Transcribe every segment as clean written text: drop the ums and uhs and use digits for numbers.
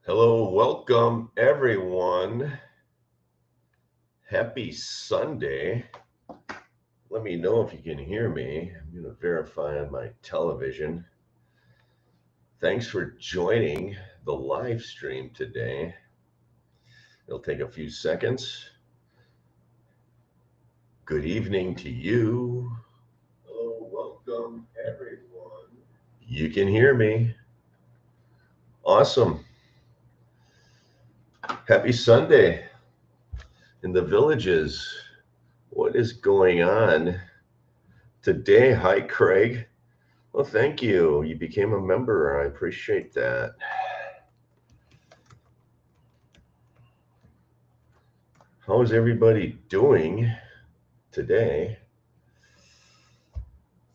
Hello, welcome everyone. Happy Sunday. Let me know if you can hear me. I'm going to verify on my television. Thanks for joining the live stream today. It'll take a few seconds. Good evening to you. Hello, welcome everyone. You can hear me. Awesome. Happy Sunday in the villages. What is going on today? Hi, Craig. Well, thank you. You became a member. I appreciate that. How is everybody doing today?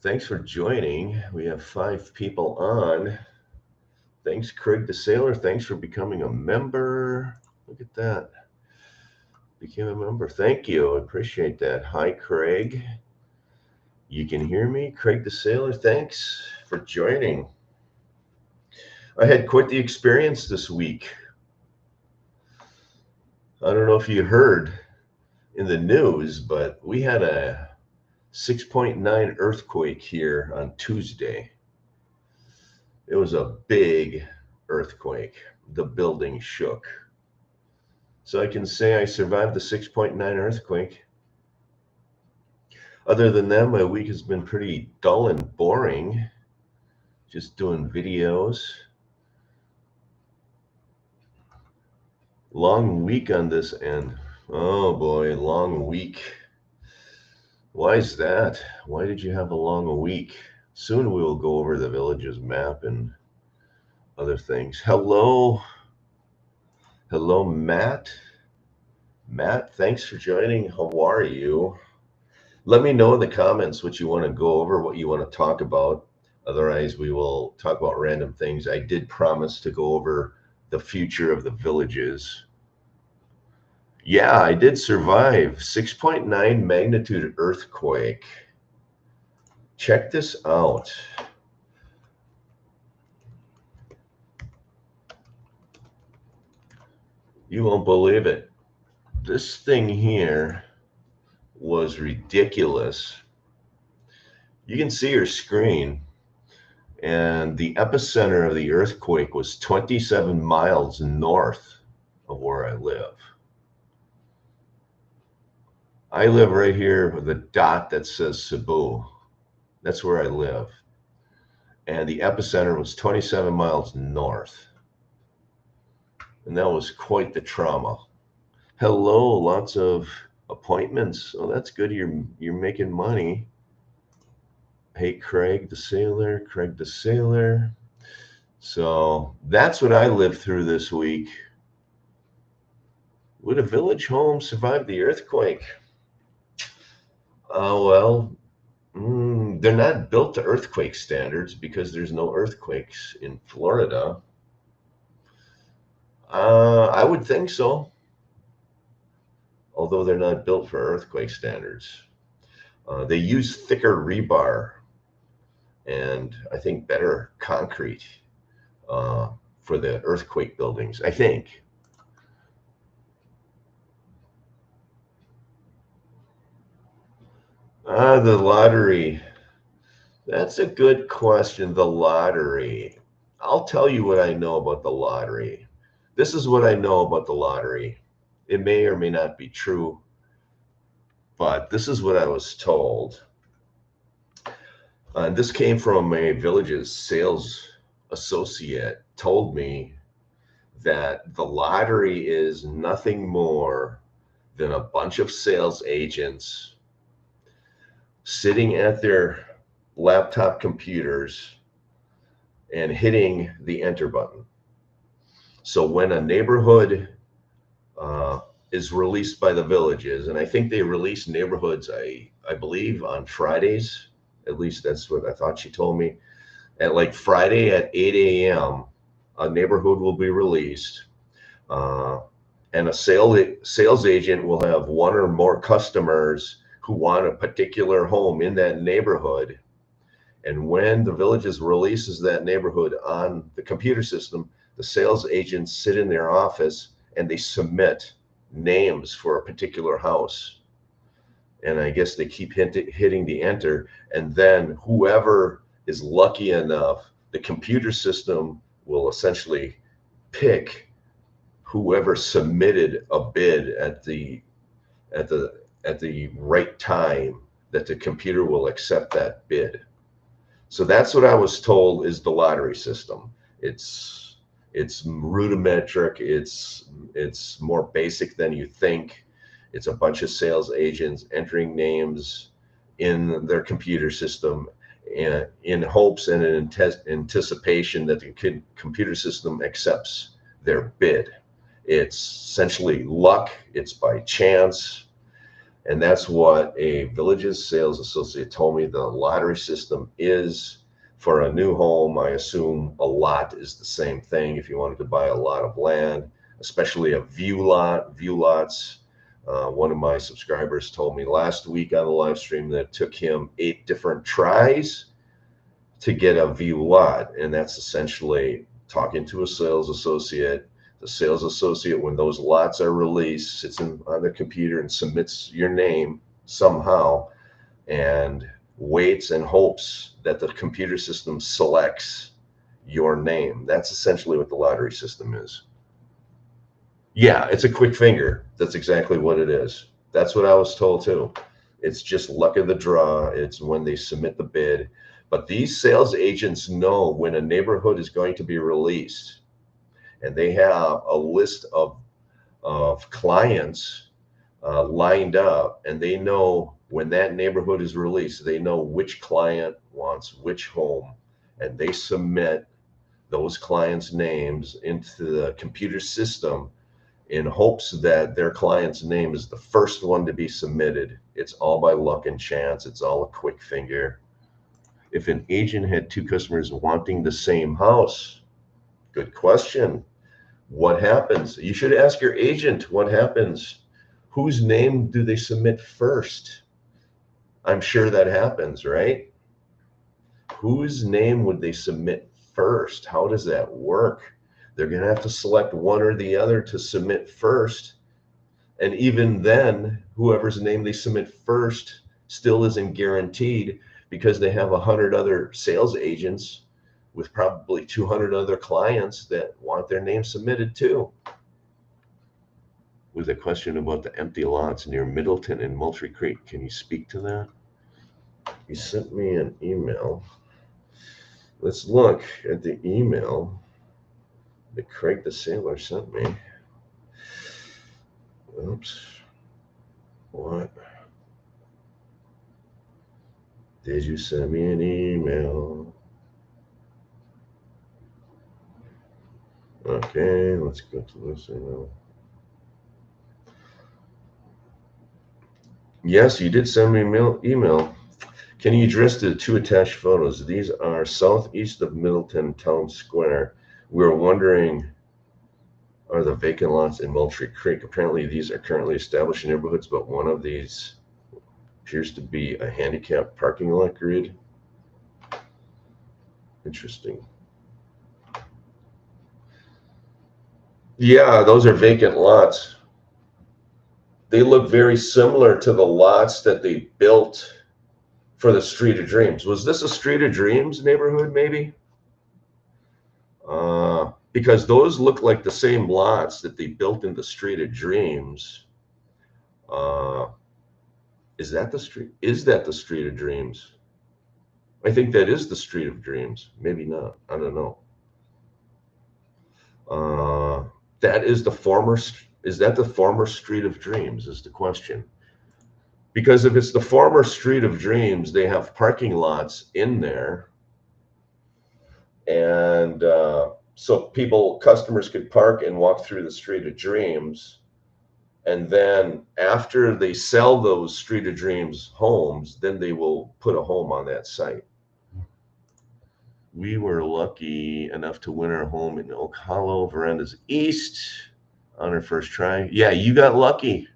Thanks for joining. We have 5 people on. Thanks, Craig the Sailor. Thanks for becoming a member. Look at that. Became a member. Thank you. I appreciate that. Hi, Craig. You can hear me? Craig the Sailor, thanks for joining. I had quite the experience this week. I don't know if you heard in the news, but we had a 6.9 earthquake here on Tuesday. It was a big earthquake. The building shook. So I can say I survived the 6.9 earthquake. Other than that, my week has been pretty dull and boring. Just doing videos. Long week on this end. Oh boy, long week. Why is that? Why did you have a long week? Soon we will go over the village's map and other things. Hello. Hello, Matt. Matt, thanks for joining. How are you? Let me know in the comments what you want to go over, what you want to talk about. Otherwise, we will talk about random things. I did promise to go over the future of the villages. Yeah, I did survive 6.9 magnitude earthquake. Check this out. You won't believe it. This thing here was ridiculous. You can see your screen, and the epicenter of the earthquake was 27 miles north of where I live. I live right here with a dot that says Cebu. That's where I live. And the epicenter was 27 miles north. And that was quite the trauma. Hello, lots of appointments. Oh, that's good. You're making money. Hey, Craig the Sailor, Craig the Sailor. So that's what I lived through this week. Would a village home survive the earthquake? Well, they're not built to earthquake standards because there's no earthquakes in Florida. I would think so, although they're not built for earthquake standards. They use thicker rebar and I think better concrete for the earthquake buildings, I think. The lottery. That's a good question. The lottery. I'll tell you what I know about the lottery. This is what I know about the lottery. It may or may not be true, but this is what I was told. This came from a village's sales associate, told me that the lottery is nothing more than a bunch of sales agents sitting at their laptop computers and hitting the enter button. So when a neighborhood is released by the villages, and I think they release neighborhoods, I believe, on Fridays. At least that's what I thought she told me. At like Friday at 8 a.m., a neighborhood will be released, and a sales agent will have one or more customers who want a particular home in that neighborhood. And when the villages releases that neighborhood on the computer system, The sales agents sit in their office and they submit names for a particular house. And I guess they keep hitting the enter. And then whoever is lucky enough, the computer system will essentially pick whoever submitted a bid at the right time that the computer will accept that bid. So that's what I was told is the lottery system. It's rudimentary. It's more basic than you think. It's a bunch of sales agents entering names in their computer system and in hopes and in anticipation that the computer system accepts their bid. It's essentially luck. It's by chance. And that's what a Villages sales associate told me the lottery system is. For a new home, I assume a lot is the same thing. If you wanted to buy a lot of land, especially a view lot, view lots. One of my subscribers told me last week on the live stream that it took him 8 different tries to get a view lot. And that's essentially talking to a sales associate. The sales associate, when those lots are released, sits on the computer and submits your name somehow and waits and hopes that the computer system selects your name. That's essentially what the lottery system is. Yeah, it's a quick finger. That's exactly what it is. That's what I was told too. It's just luck of the draw. It's when they submit the bid. But these sales agents know when a neighborhood is going to be released. And they have a list of clients lined up, and they know when that neighborhood is released, they know which client wants which home, and they submit those clients' names into the computer system in hopes that their client's name is the first one to be submitted. It's all by luck and chance. It's all a quick finger. If an agent had 2 customers wanting the same house, good question. What happens? You should ask your agent what happens. Whose name do they submit first? I'm sure that happens, right? Whose name would they submit first? How does that work? They're going to have to select one or the other to submit first. And even then, whoever's name they submit first still isn't guaranteed because they have 100 other sales agents with probably 200 other clients that want their name submitted too. With a question about the empty lots near Middleton and Moultrie Creek. Can you speak to that? He sent me an email. Let's look at the email that Craig the Sailor sent me. Oops. What? Did you send me an email? Okay, let's go to this email. Yes, you did send me an email. Can you address the 2 attached photos? These are southeast of Middleton Town Square. We're wondering, are the vacant lots in Moultrie Creek? Apparently, these are currently established neighborhoods, but one of these appears to be a handicapped parking lot grid. Interesting. Yeah, those are vacant lots. They look very similar to the lots that they built for the Street of Dreams. Was this a Street of Dreams neighborhood, maybe? Because those look like the same lots that they built in the Street of Dreams. Is that the street? Is that the Street of Dreams? I think that is the Street of Dreams. Maybe not. I don't know. That is the former. Is that the former Street of Dreams? Is the question. Because if it's the former Street of Dreams, they have parking lots in there, and so customers could park and walk through the Street of Dreams. And then after they sell those Street of Dreams homes, then they will put a home on that site. We were lucky enough to win our home in Oak Hollow, Verandas East on our first try. Yeah, you got lucky.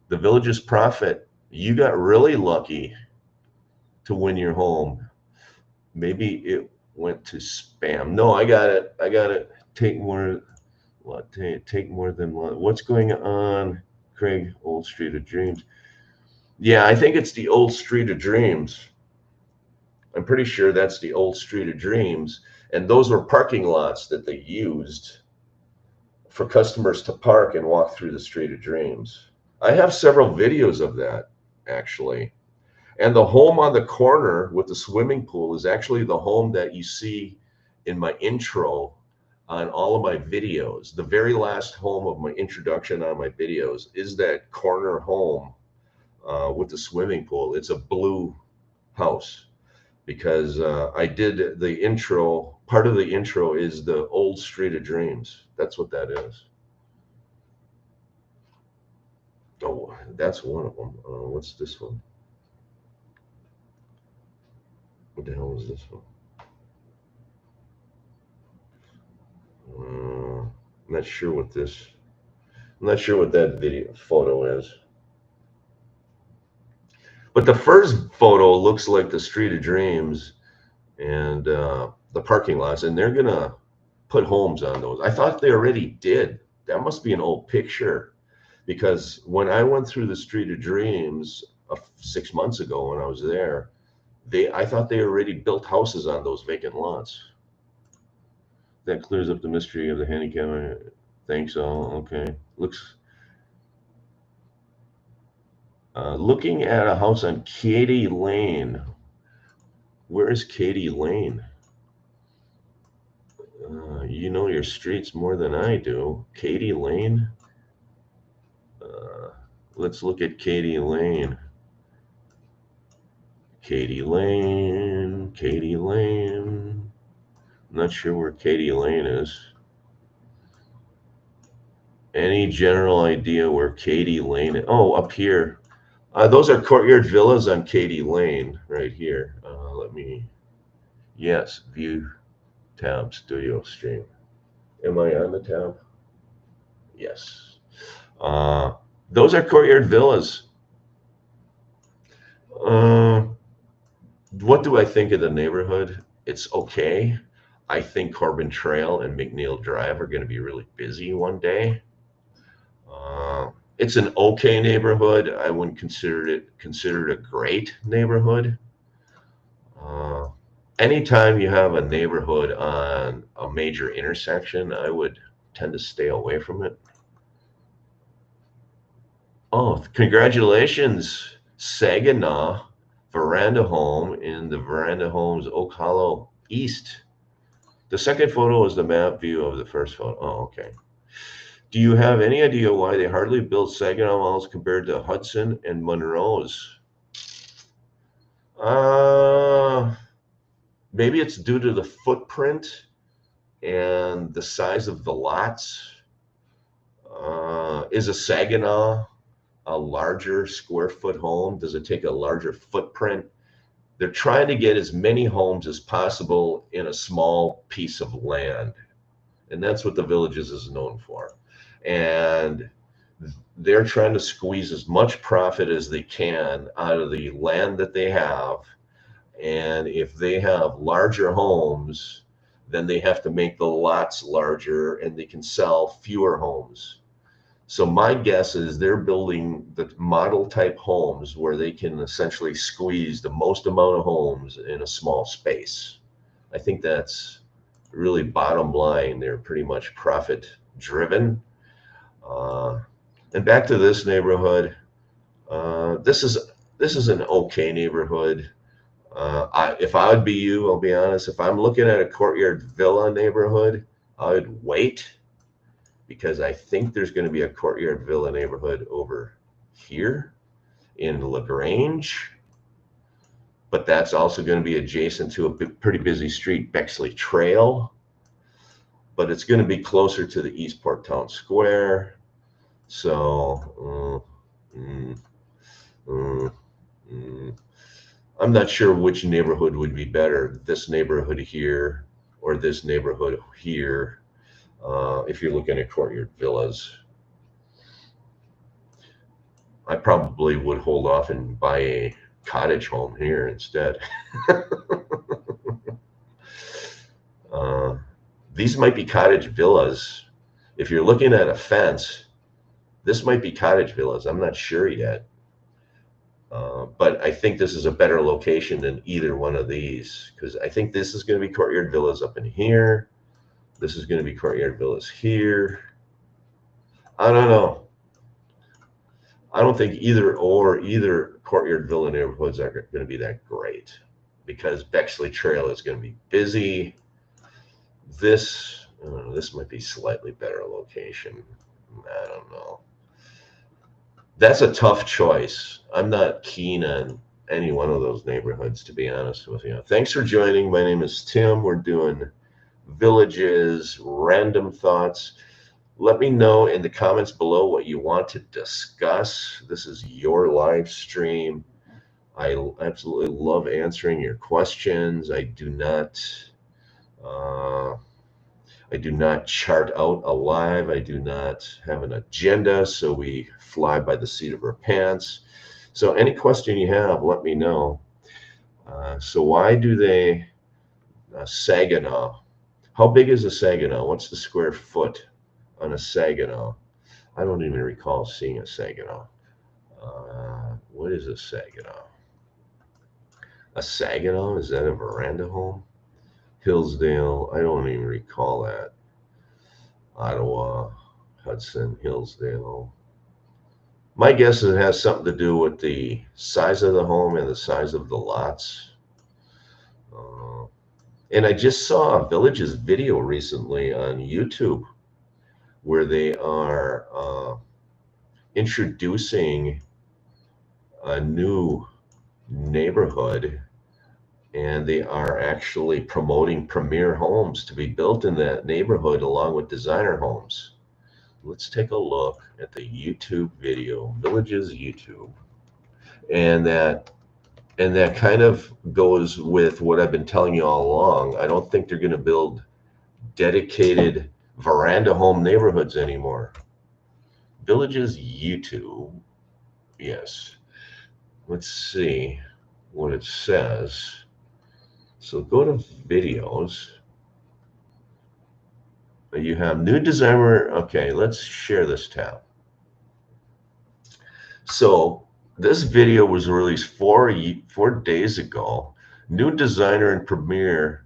The Villages Prophet, you got really lucky to win your home. Maybe it went to spam. No, I got it. take more. Take more than one. What's going on, Craig? Old Street of Dreams. Yeah, I think it's the Old Street of Dreams. I'm pretty sure that's the Old Street of Dreams. And those were parking lots that they used for customers to park and walk through the Street of Dreams. I have several videos of that, actually. And the home on the corner with the swimming pool is actually the home that you see in my intro on all of my videos. The very last home of my introduction on my videos is that corner home with the swimming pool. It's a blue house because I did the intro. Part of the intro is the Old Street of Dreams. That's what that is. Oh, that's one of them. What's this one? What the hell is this one? I'm not sure what this. I'm not sure what that video photo is. But the first photo looks like the Street of Dreams and the parking lots, and they're gonna put homes on those. I thought they already did. That must be an old picture, because when I went through the Street of Dreams 6 months ago when I was there, I thought they already built houses on those vacant lots. That clears up the mystery of the handicap. Thanks all. Okay, looks. Looking at a house on Katy Lane. Where is Katy Lane? You know your streets more than I do. Katy Lane. Let's look at Katy Lane. Katy Lane. Katy Lane. I'm not sure where Katy Lane is. Any general idea where Katy Lane is? Oh, up here. Those are Courtyard Villas on Katy Lane right here. Let me, yes, view tab, studio stream. Am I on the tab? Yes. Those are Courtyard Villas. What do I think of the neighborhood? It's okay. I think Corbin Trail and McNeil Drive are going to be really busy one day. It's an okay neighborhood. I wouldn't consider it a great neighborhood. Anytime you have a neighborhood on a major intersection, I would tend to stay away from it. Oh, congratulations, Saginaw Veranda Home in the Veranda Homes Oak Hollow East. The second photo is the map view of the first photo. Oh, okay. Do you have any idea why they hardly built Saginaw malls compared to Hudson and Monroe's? Maybe it's due to the footprint and the size of the lots. Is a Saginaw a larger square foot home? Does it take a larger footprint? They're trying to get as many homes as possible in a small piece of land. And that's what the Villages is known for. And they're trying to squeeze as much profit as they can out of the land that they have. And if they have larger homes, then they have to make the lots larger and they can sell fewer homes. So my guess is they're building the model type homes where they can essentially squeeze the most amount of homes in a small space. I think that's really bottom line. They're pretty much profit driven. And back to this neighborhood. This is an okay neighborhood. If I would be you, I'll be honest, if I'm looking at a Courtyard Villa neighborhood, I would wait, because I think there's going to be a Courtyard Villa neighborhood over here in LaGrange. But that's also going to be adjacent to a pretty busy street, Bexley Trail. But it's going to be closer to the Eastport Town Square. So I'm not sure which neighborhood would be better, this neighborhood here or this neighborhood here, if you're looking at Courtyard Villas. I probably would hold off and buy a cottage home here instead. These might be cottage villas. If you're looking at a fence, this might be cottage villas. I'm not sure yet. But I think this is a better location than either one of these, because I think this is going to be courtyard villas up in here. This is going to be courtyard villas here. I don't know. I don't think either courtyard villa neighborhoods are going to be that great, because Bexley Trail is going to be busy. This might be slightly better location. I don't know. That's a tough choice. I'm not keen on any one of those neighborhoods, to be honest with you. Thanks for joining. My name is Tim. We're doing Villages, Random Thoughts. Let me know in the comments below what you want to discuss. This is your live stream. I absolutely love answering your questions. I do not chart out a live. I do not have an agenda, so we fly by the seat of our pants. So any question you have, let me know. So why do they Saginaw? How big is a Saginaw? What's the square foot on a Saginaw? I don't even recall seeing a Saginaw. What is a Saginaw? A Saginaw? Is that a veranda home? Hillsdale? I don't even recall that. Ottawa, Hudson, Hillsdale. My guess is it has something to do with the size of the home and the size of the lots. And I just saw a Villages video recently on YouTube where they are introducing a new neighborhood, and they are actually promoting premier homes to be built in that neighborhood along with designer homes. Let's take a look at the YouTube video, Villages YouTube. And that kind of goes with what I've been telling you all along. I don't think they're going to build dedicated veranda home neighborhoods anymore. Villages YouTube. Yes. Let's see what it says. So go to videos. You have new designer. Okay, let's share this tab. So this video was released 4 days ago. New designer and premier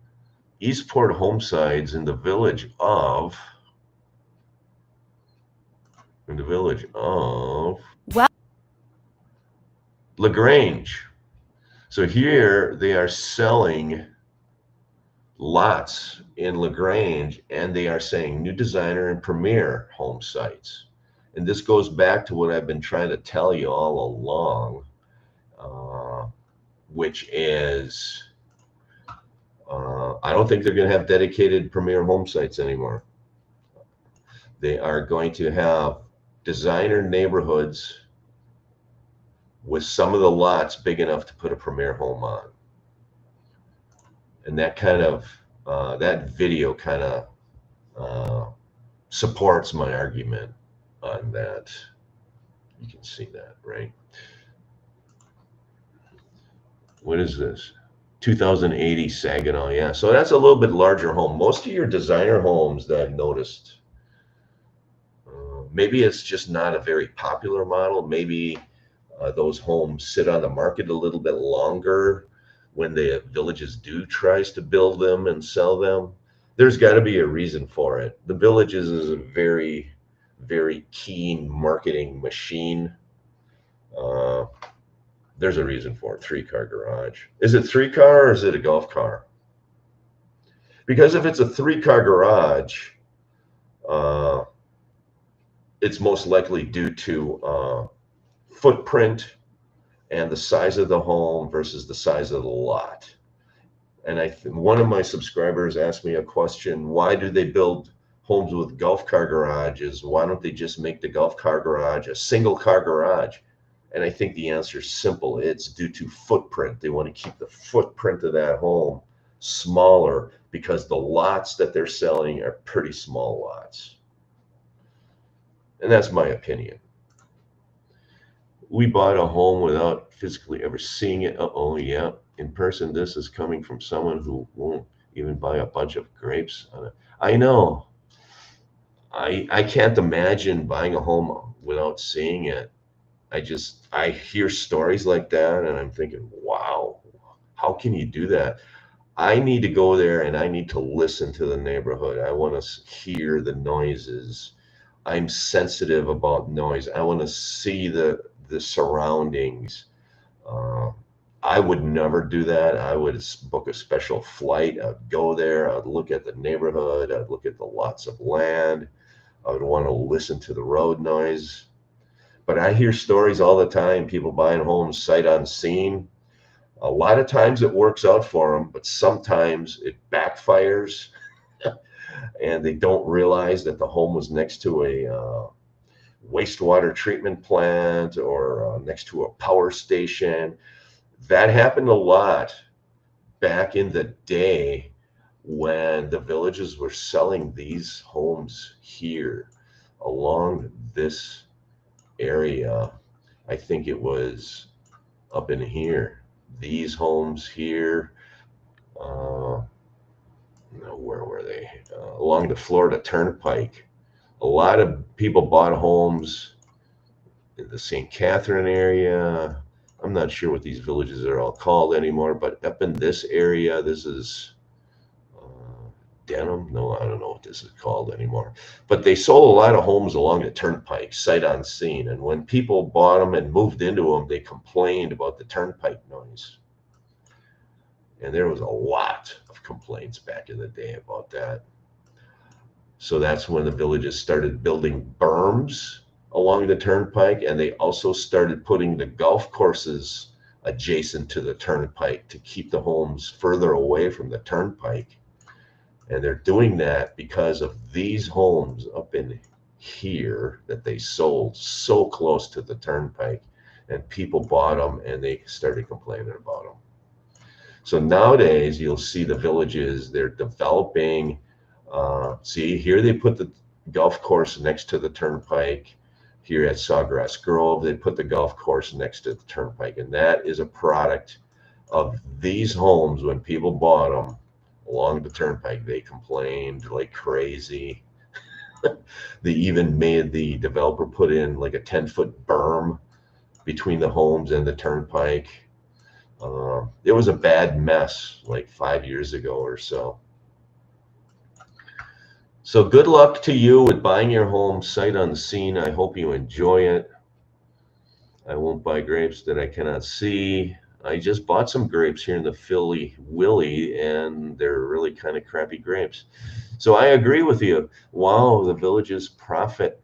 Eastport Homesites in the village of LaGrange. So here they are selling lots in LaGrange, and they are saying new designer and premier home sites. And this goes back to what I've been trying to tell you all along, which is I don't think they're going to have dedicated premier home sites anymore. They are going to have designer neighborhoods with some of the lots big enough to put a premier home on. And that kind of that video kind of supports my argument on that. You can see that, right? What is this? 2080 Saginaw. Yeah, so that's a little bit larger home. Most of your designer homes that I've noticed, maybe it's just not a very popular model. Maybe those homes sit on the market a little bit longer when the Villages do tries to build them and sell them. There's got to be a reason for it. The Villages is a very, very keen marketing machine. There's a reason for it. 3-car garage. Is it 3-car or is it a golf car? Because if it's a 3-car garage, it's most likely due to footprint and the size of the home versus the size of the lot. And one of my subscribers asked me a question: why do they build homes with golf car garages? Why don't they just make the golf car garage a single car garage? And I think the answer is simple. It's due to footprint. They want to keep the footprint of that home smaller because the lots that they're selling are pretty small lots. And that's my opinion. We bought a home without physically ever seeing it. Oh, yeah. In person, this is coming from someone who won't even buy a bunch of grapes on it. I know. I can't imagine buying a home without seeing it. I hear stories like that and I'm thinking, wow, how can you do that? I need to go there and I need to listen to the neighborhood. I want to hear the noises. I'm sensitive about noise. I want to see the surroundings. Uh, I would never do that. I would book a special flight. I'd go there. I'd look at the neighborhood. I'd look at the lots of land. I would want to listen to the road noise. But I hear stories all the time, people buying homes sight unseen. A lot of times it works out for them, but sometimes it backfires and they don't realize that the home was next to a wastewater treatment plant or next to a power station. That happened a lot back in the day when the villages were selling these homes here along this area. I think it was up in here, these homes here. Uh, no, where were they? Along the Florida Turnpike. A lot of people bought homes in the St. Catherine area. I'm not sure what these villages are all called anymore, but up in this area, this is Denham. No, I don't know what this is called anymore. But they sold a lot of homes along the turnpike, sight unseen. And when people bought them and moved into them, they complained about the turnpike noise. And there was a lot of complaints back in the day about that. So that's when the villages started building berms along the turnpike, and they also started putting the golf courses adjacent to the turnpike to keep the homes further away from the turnpike. And they're doing that because of these homes up in here that they sold so close to the turnpike, and people bought them and they started complaining about them. So nowadays, you'll see the villages, they're developing. See, here they put the golf course next to the turnpike. Here at Sawgrass Grove, they put the golf course next to the turnpike. And that is a product of these homes. When people bought them along the turnpike, they complained like crazy. They even made the developer put in like a 10-foot berm between the homes and the turnpike. It was a bad mess like 5 years ago or so. So good luck to you with buying your home sight unseen. I hope you enjoy it. I won't buy grapes that I cannot see. I just bought some grapes here in the Philly Willie, and they're really kind of crappy grapes. So I agree with you. Wow, the villages profit.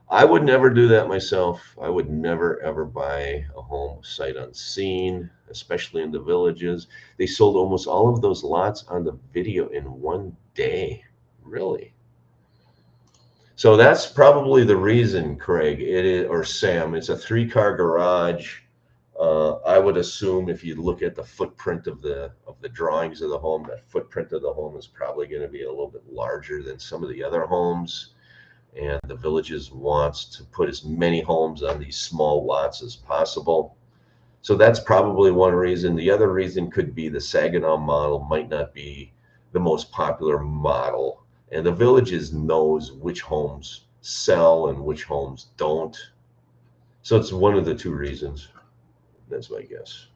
I would never do that myself. I would never ever buy a home sight unseen, especially in the villages. They sold almost all of those lots on the video in one day. Really? So that's probably the reason, Craig, it is, or Sam, it's a 3-car garage. I would assume if you look at the footprint of the drawings of the home, that footprint of the home is probably going to be a little bit larger than some of the other homes. And the villages wants to put as many homes on these small lots as possible. So that's probably one reason. The other reason could be the Saginaw model might not be the most popular model, and the villages knows which homes sell and which homes don't. So it's one of the two reasons. That's my guess.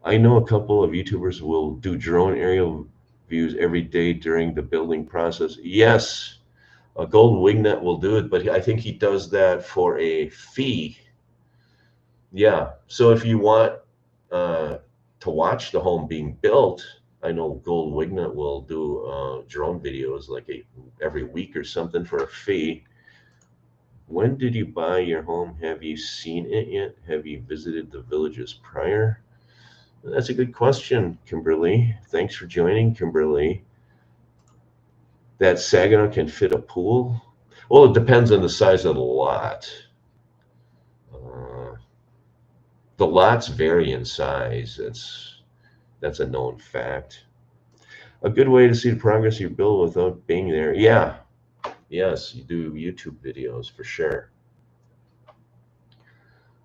I know a couple of YouTubers will do drone aerial views every day during the building process. Yes, a Golden Wingnet will do it, but I think he does that for a fee. Yeah. So if you want to watch the home being built, I know Gold Wingnet will do drone videos like every week or something for a fee. When did you buy your home? Have you seen it yet? Have you visited the villages prior? That's a good question, Kimberly. Thanks for joining, Kimberly. That Saginaw can fit a pool? Well, it depends on the size of the lot. The lots vary in size. That's a known fact. A good way to see the progress you build without being there. Yeah. Yes, you do YouTube videos for sure.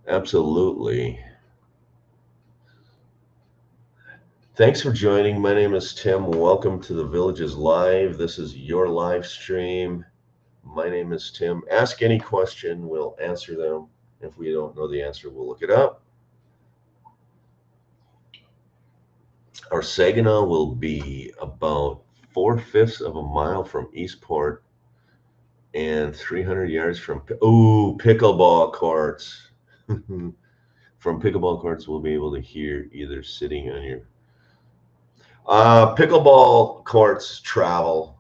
Absolutely. Thanks for joining. My name is Tim. Welcome to the Villages Live. This is your live stream. My name is Tim. Ask any question, we'll answer them. If we don't know the answer, we'll look it up. Our Saginaw will be about 4/5 of a mile from Eastport and 300 yards from, pickleball courts. From pickleball courts, we'll be able to hear either sitting on your pickleball courts travel.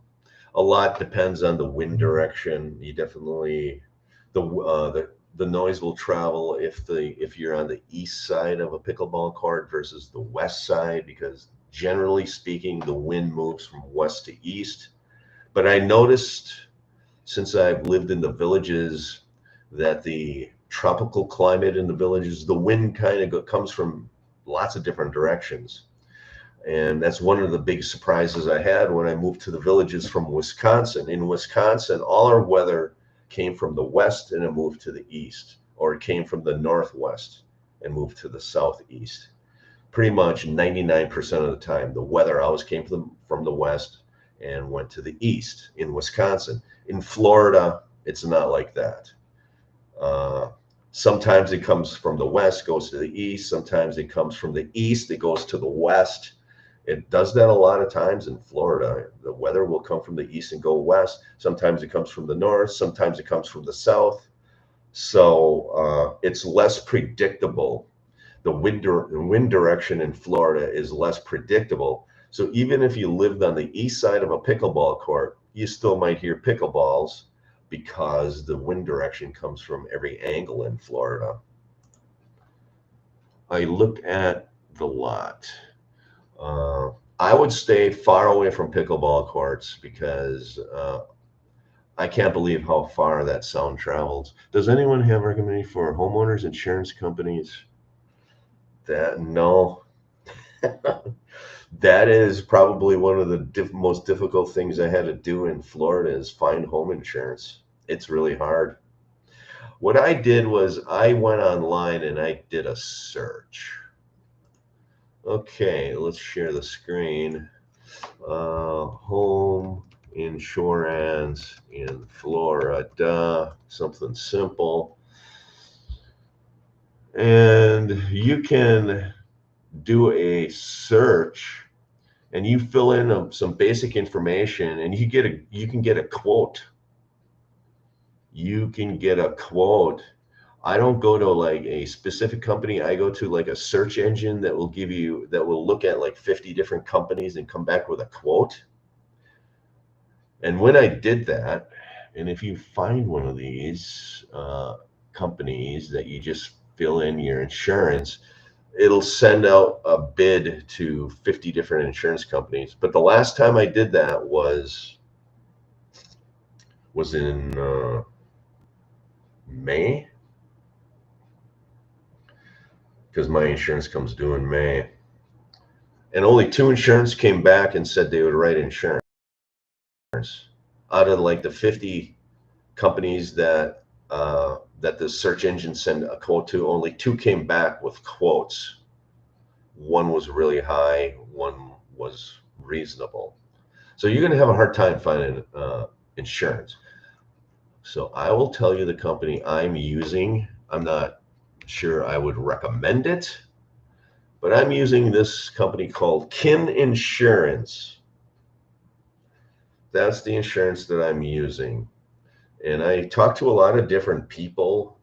A lot depends on the wind direction. You definitely the noise will travel if you're on the east side of a pickleball court versus the west side, because generally speaking, the wind moves from west to east. But I noticed since I've lived in the villages that the tropical climate in the villages, the wind kind of comes from lots of different directions. And that's one of the big surprises I had when I moved to the villages from Wisconsin. In Wisconsin, all our weather came from the west and it moved to the east, or it came from the northwest and moved to the southeast. Pretty much 99% of the time, the weather always came from the west and went to the east in Wisconsin. In Florida, it's not like that. Sometimes it comes from the west, goes to the east. Sometimes it comes from the east, it goes to the west. It does that a lot of times in Florida. The weather will come from the east and go west. Sometimes it comes from the north. Sometimes it comes from the south. So it's less predictable. The wind direction in Florida is less predictable. So even if you lived on the east side of a pickleball court, you still might hear pickleballs because the wind direction comes from every angle in Florida. I looked at the lot. I would stay far away from pickleball courts because I can't believe how far that sound travels. Does anyone have recommendation for homeowners insurance companies? That no, that is probably one of the most difficult things I had to do in Florida is find home insurance. It's really hard. What I did was I went online and I did a search. Okay, let's share the screen. Home insurance in Florida, something simple. And you can do a search and you fill in some basic information and you can get a quote. You can get a quote. I don't go to like a specific company. I go to like a search engine that will look at like 50 different companies and come back with a quote. And when I did that, and if you find one of these companies that you just fill in your insurance, it'll send out a bid to 50 different insurance companies. But the last time I did that was in May, because my insurance comes due in May. And only 2 insurance came back and said they would write insurance. Out of like the 50 companies that the search engine sent a quote to, only 2 came back with quotes. One was really high, one was reasonable. So you're going to have a hard time finding insurance. So I will tell you the company I'm using. I'm not sure I would recommend it, but I'm using this company called Kin Insurance. That's the insurance that I'm using. And I talked to a lot of different people.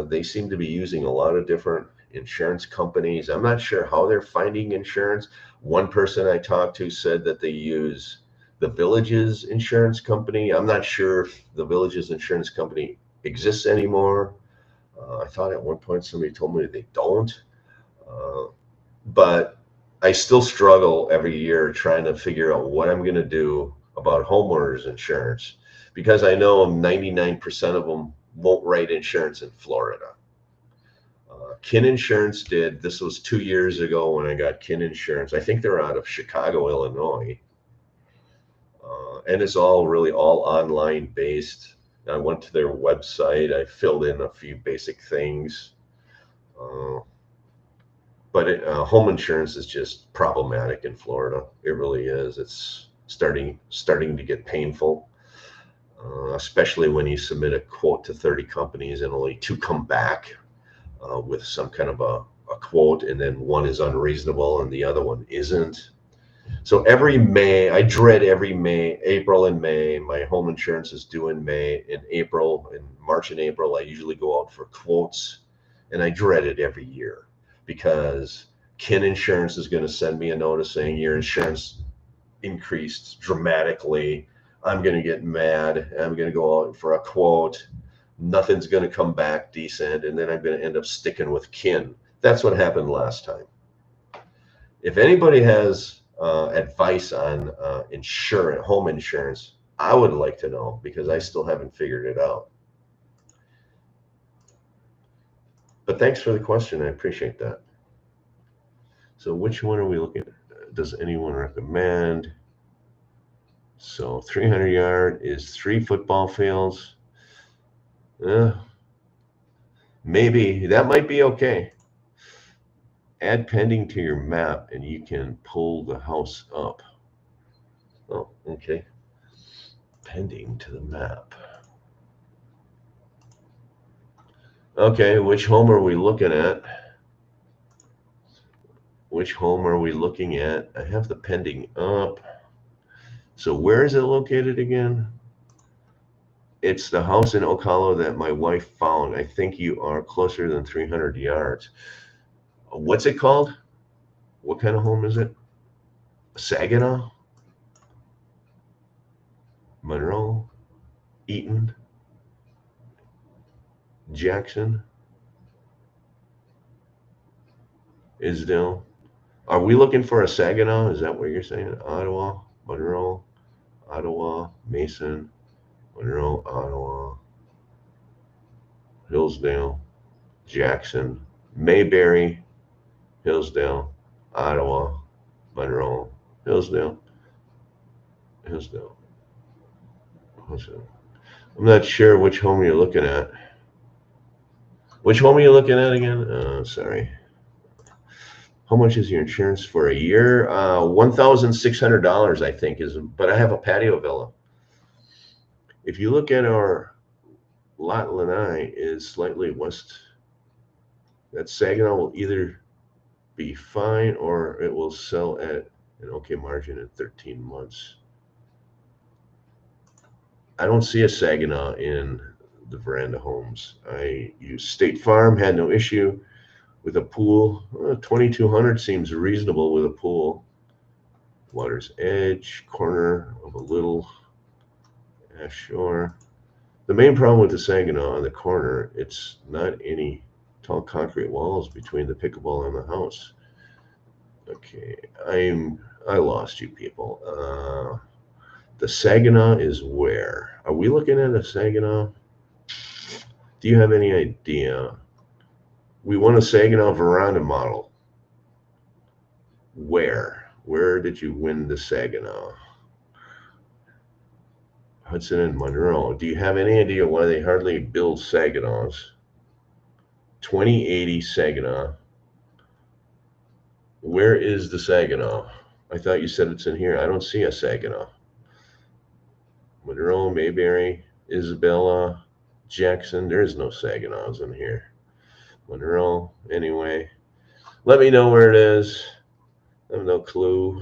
They seem to be using a lot of different insurance companies. I'm not sure how they're finding insurance. One person I talked to said that they use the Villages Insurance Company. I'm not sure if the Villages Insurance Company exists anymore. I thought at one point somebody told me they don't. But I still struggle every year trying to figure out what I'm going to do about homeowners insurance, because I know 99% of them won't write insurance in Florida. Kin Insurance did. This was 2 years ago when I got Kin Insurance. I think they're out of Chicago, Illinois. And it's all online based. I went to their website. I filled in a few basic things. But home insurance is just problematic in Florida. It really is. It's starting to get painful, especially when you submit a quote to 30 companies and only 2 come back with some kind of a quote, and then one is unreasonable and the other one isn't. So every May, I dread every May, April and May. My home insurance is due in May. In April, in March and April, I usually go out for quotes, and I dread it every year because Kin Insurance is going to send me a notice saying your insurance increased dramatically. I'm going to get mad. I'm going to go out for a quote. Nothing's going to come back decent, and then I'm going to end up sticking with Kin. That's what happened last time. If anybody has advice on home insurance, I would like to know, because I still haven't figured it out. But thanks for the question. I appreciate that. So which one are we looking at? Does anyone recommend? So 300 yard is 3 football fields. Maybe that might be okay. Add pending to your map and you can pull the house up. Oh, okay. Pending to the map. Okay, which home are we looking at? Which home are we looking at? I have the pending up. So where is it located again? It's the house in Ocala that my wife found. I think you are closer than 300 yards. What's it called? What kind of home is it? Saginaw? Monroe? Eaton? Jackson? Isdale? Are we looking for a Saginaw? Is that what you're saying? Ottawa? Monroe? Ottawa? Mason? Monroe? Ottawa? Hillsdale? Jackson? Mayberry? Hillsdale? Ottawa? Monroe? Hillsdale? Hillsdale? I'm not sure which home you're looking at. Which home are you looking at again? Sorry. How much is your insurance for a year? $1,600, I think, but I have a patio villa. If you look at our lot, Lanai is slightly west. That Saginaw will either be fine or it will sell at an okay margin in 13 months. I don't see a Saginaw in the Veranda Homes. I used State Farm, had no issue with a pool. 2,200 seems reasonable with a pool. Water's Edge, corner of a little Ash Shore. The main problem with the Saginaw on the corner, it's not any tall concrete walls between the pickleball and the house. Okay, I lost you people. The Saginaw is where? Are we looking at a Saginaw? Do you have any idea? We want a Saginaw veranda model. Where? Where did you win the Saginaw? Hudson and Monroe. Do you have any idea why they hardly build Saginaws? 2080 Saginaw. Where is the Saginaw? I thought you said it's in here. I don't see a Saginaw. Monroe, Mayberry, Isabella, Jackson. There is no Saginaws in here. Monroe, anyway. Let me know where it is. I have no clue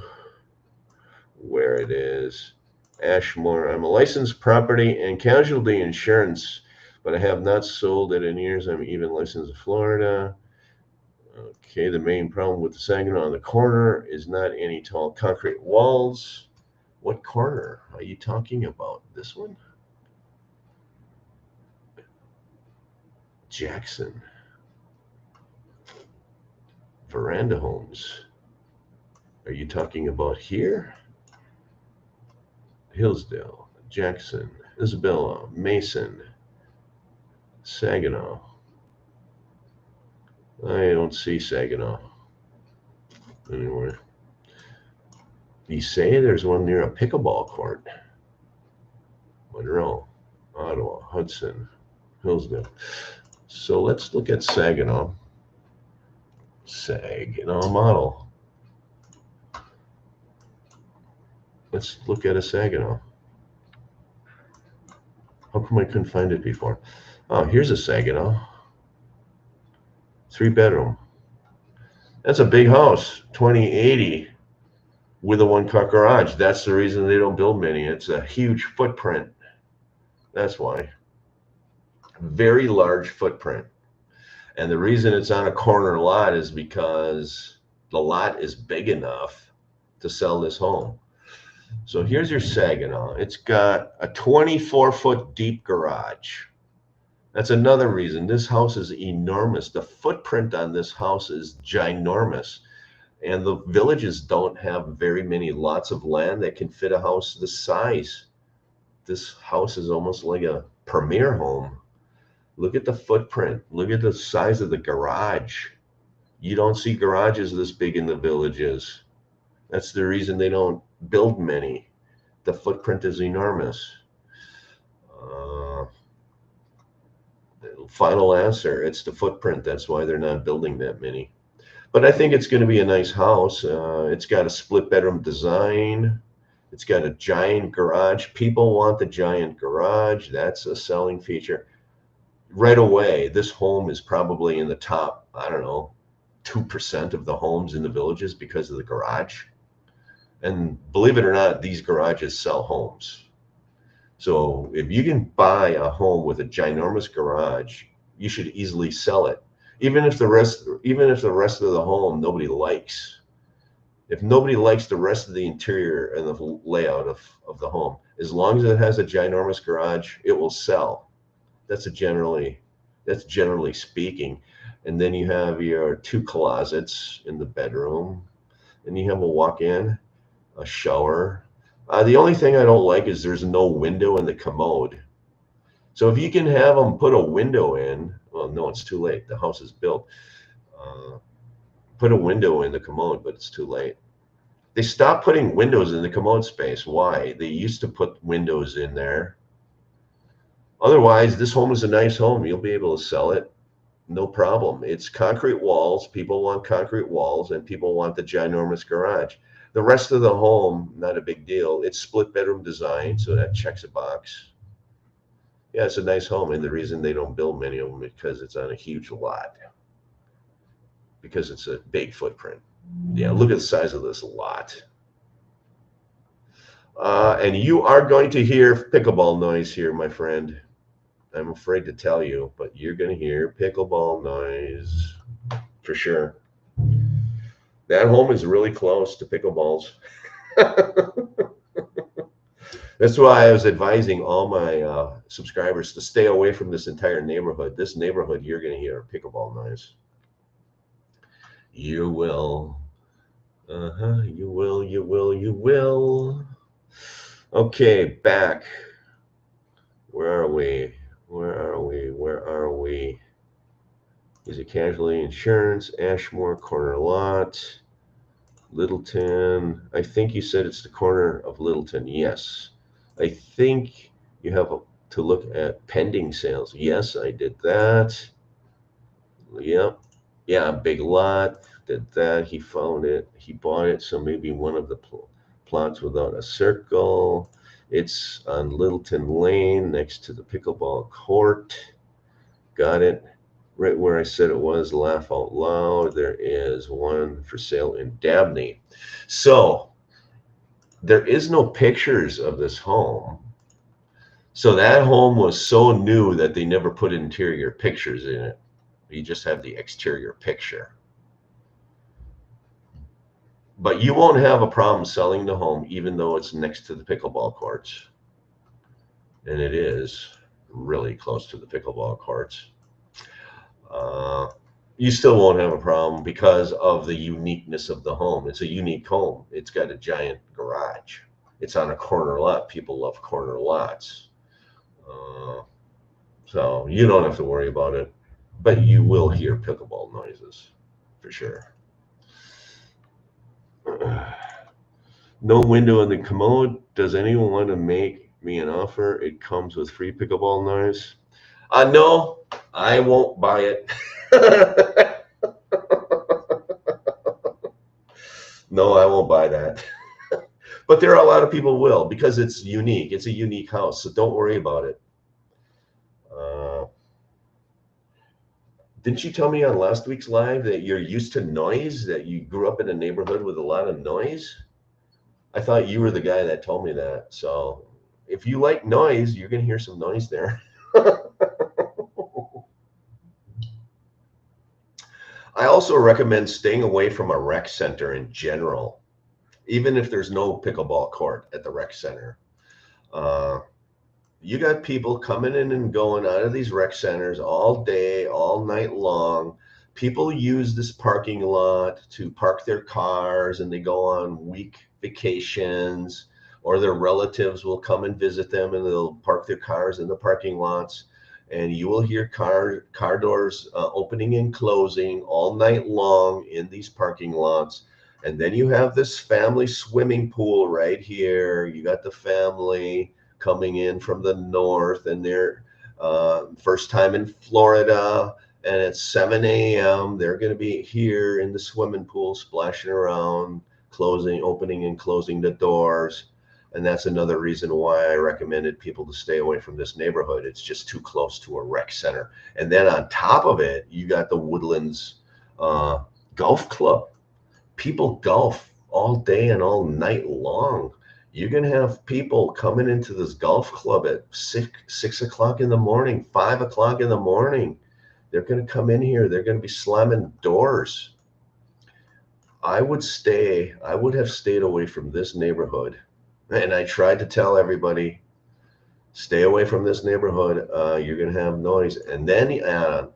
where it is. Ashmore. I'm a licensed property and casualty insurance, but I have not sold it in years. I'm even licensed in Florida. Okay, the main problem with the Saginaw on the corner is not any tall concrete walls. What corner are you talking about? This one? Jackson. Veranda Homes. Are you talking about here? Hillsdale, Jackson, Isabella, Mason, Saginaw. I don't see Saginaw anywhere. You say there's one near a pickleball court. Monroe, Ottawa, Hudson, Hillsdale. So let's look at Saginaw. Saginaw model. Let's look at a Saginaw. How come I couldn't find it before? Oh, here's a Saginaw. 3-bedroom. That's a big house, 2080 with a 1-car garage. That's the reason they don't build many. It's a huge footprint. That's why. Very large footprint. And the reason it's on a corner lot is because the lot is big enough to sell this home. So here's your Saginaw. It's got a 24-foot deep garage. That's another reason. This house is enormous. The footprint on this house is ginormous. And the villages don't have very many lots of land that can fit a house this size. This house is almost like a premier home. Look at the footprint. Look at the size of the garage. You don't see garages this big in the villages. That's the reason they don't build many. The footprint is enormous. Final answer, it's the footprint. That's why they're not building that many. But I think it's going to be a nice house. It's got a split bedroom design. It's got a giant garage. People want the giant garage. That's a selling feature. Right away, this home is probably in the top, I don't know, 2% of the homes in the villages because of the garage. And believe it or not, these garages sell homes. So if you can buy a home with a ginormous garage, you should easily sell it. Even if the rest of the home nobody likes. If nobody likes the rest of the interior and the layout of the home, as long as it has a ginormous garage, it will sell. That's generally speaking. And then you have your 2 closets in the bedroom, and you have a walk-in, a shower. The only thing I don't like is there's no window in the commode. So if you can have them put a window in, well, no, it's too late. The house is built. Put a window in the commode, but it's too late. They stopped putting windows in the commode space. Why? They used to put windows in there. Otherwise, this home is a nice home. You'll be able to sell it. No problem. It's concrete walls. People want concrete walls, and people want the ginormous garage. The rest of the home, not a big deal. It's split bedroom design, so that checks a box. Yeah, it's a nice home, and the reason they don't build many of them is because it's on a huge lot. Because it's a big footprint. Yeah, look at the size of this lot. And you are going to hear pickleball noise here, my friend. I'm afraid to tell you, but you're going to hear pickleball noise for sure. That home is really close to pickleballs. That's why I was advising all my subscribers to stay away from this entire neighborhood. This neighborhood, you're going to hear pickleball noise. You will. You will, you will, you will. Okay, back. Where are we? Where are we? Where are we? Is it casualty insurance? Ashmore corner lot. Littleton. I think you said it's the corner of Littleton. Yes. I think you have to look at pending sales. Yes, I did that. Yep. Yeah, big lot. Did that. He found it. He bought it. So maybe one of the plots without a circle. It's on Littleton Lane next to the pickleball court. Got it. Right where I said it was, laugh out loud. There is one for sale in Dabney. So there is no pictures of this home. So that home was so new that they never put interior pictures in it. You just have the exterior picture. But you won't have a problem selling the home even though it's next to the pickleball courts. And it is really close to the pickleball courts. You still won't have a problem because of the uniqueness of the home. It's a unique home. It's got a giant garage. It's on a corner lot. People love corner lots. So you don't have to worry about it. But you will hear pickleball noises for sure. No window in the commode. Does anyone want to make me an offer? It comes with free pickleball knives. No, I won't buy it. No, I won't buy that. But there are a lot of people will because it's unique. It's a unique house, so don't worry about it. Uh, didn't you tell me on last week's live that you're used to noise, that you grew up in a neighborhood with a lot of noise? I thought you were the guy that told me that. So if you like noise, you're going to hear some noise there. I also recommend staying away from a rec center in general, even if there's no pickleball court at the rec center. Uh, you got people coming in and going out of these rec centers all day, all night long. People use this parking lot to park their cars and they go on week vacations, or their relatives will come and visit them and they'll park their cars in the parking lots. And you will hear car doors opening and closing all night long in these parking lots. And then you have this family swimming pool right here. You got the family coming in from the north, and they're first time in Florida, and at 7 a.m. they're going to be here in the swimming pool splashing around, opening and closing the doors. And that's another reason why I recommended people to stay away from this neighborhood. It's just too close to a rec center. And then on top of it, you got the Woodlands Golf Club. People golf all day and all night long. You're going to have people coming into this golf club at 6 o'clock in the morning, 5 o'clock in the morning. They're going to come in here. They're going to be slamming doors. I would have stayed away from this neighborhood. And I tried to tell everybody, stay away from this neighborhood. You're going to have noise. And then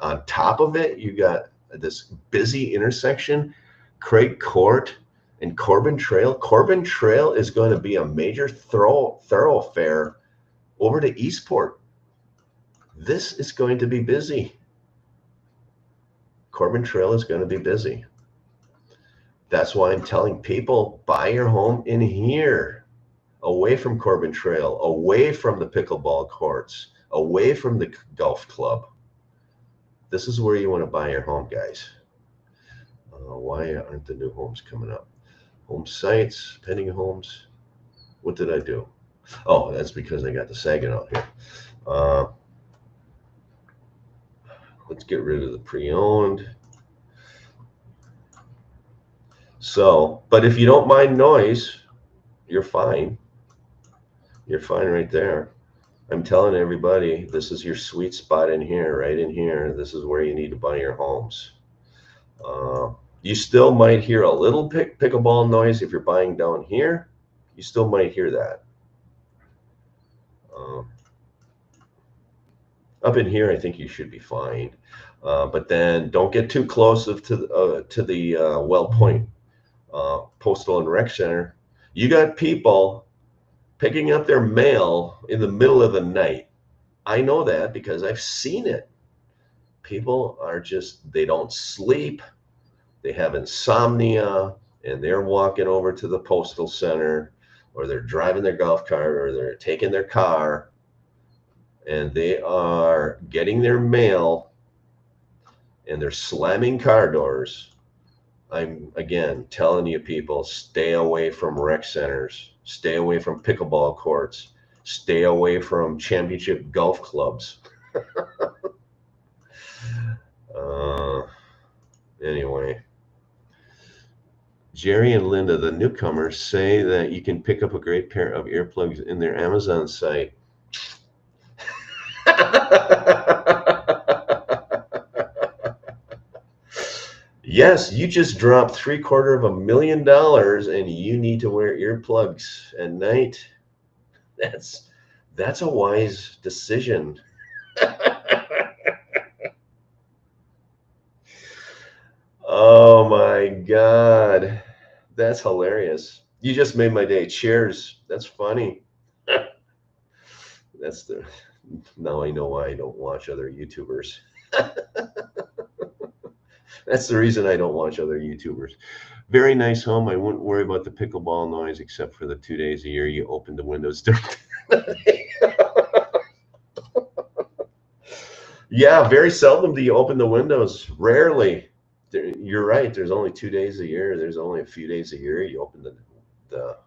on top of it, you got this busy intersection, Craig Court and Corbin Trail. Corbin Trail is going to be a major thoroughfare over to Eastport. This is going to be busy. Corbin Trail is going to be busy. That's why I'm telling people, buy your home in here, away from Corbin Trail, away from the pickleball courts, away from the golf club. This is where you want to buy your home, guys. Why aren't the new homes coming up? Home sites, pending homes. What did I do? Oh, that's because I got the Saginaw here. Let's get rid of the pre-owned. So, but if you don't mind noise, you're fine. You're fine right there. I'm telling everybody, this is your sweet spot in here, right in here. This is where you need to buy your homes. You still might hear a little pickleball noise if you're buying down here. You still might hear that. Up in here, I think you should be fine. But then don't get too close to the Well Point Postal and Rec Center. You got people picking up their mail in the middle of the night. I know that because I've seen it. People are they don't sleep. They have insomnia, and they're walking over to the postal center, or they're driving their golf cart, or they're taking their car, and they are getting their mail, and they're slamming car doors. I'm, again, telling you people, stay away from rec centers, stay away from pickleball courts, stay away from championship golf clubs. Anyway, Jerry and Linda, the newcomers, say that you can pick up a great pair of earplugs in their Amazon site. Yes, you just dropped $750,000 and you need to wear earplugs at night. That's a wise decision. Oh my God. That's hilarious. You just made my day. Cheers. That's funny. Now I know why I don't watch other YouTubers. That's the reason I don't watch other YouTubers. Very nice home. I wouldn't worry about the pickleball noise except for the 2 days a year you open the windows during the day. Yeah, very seldom do you open the windows. Rarely. You're right. There's only 2 days a year. There's only a few days a year. You open the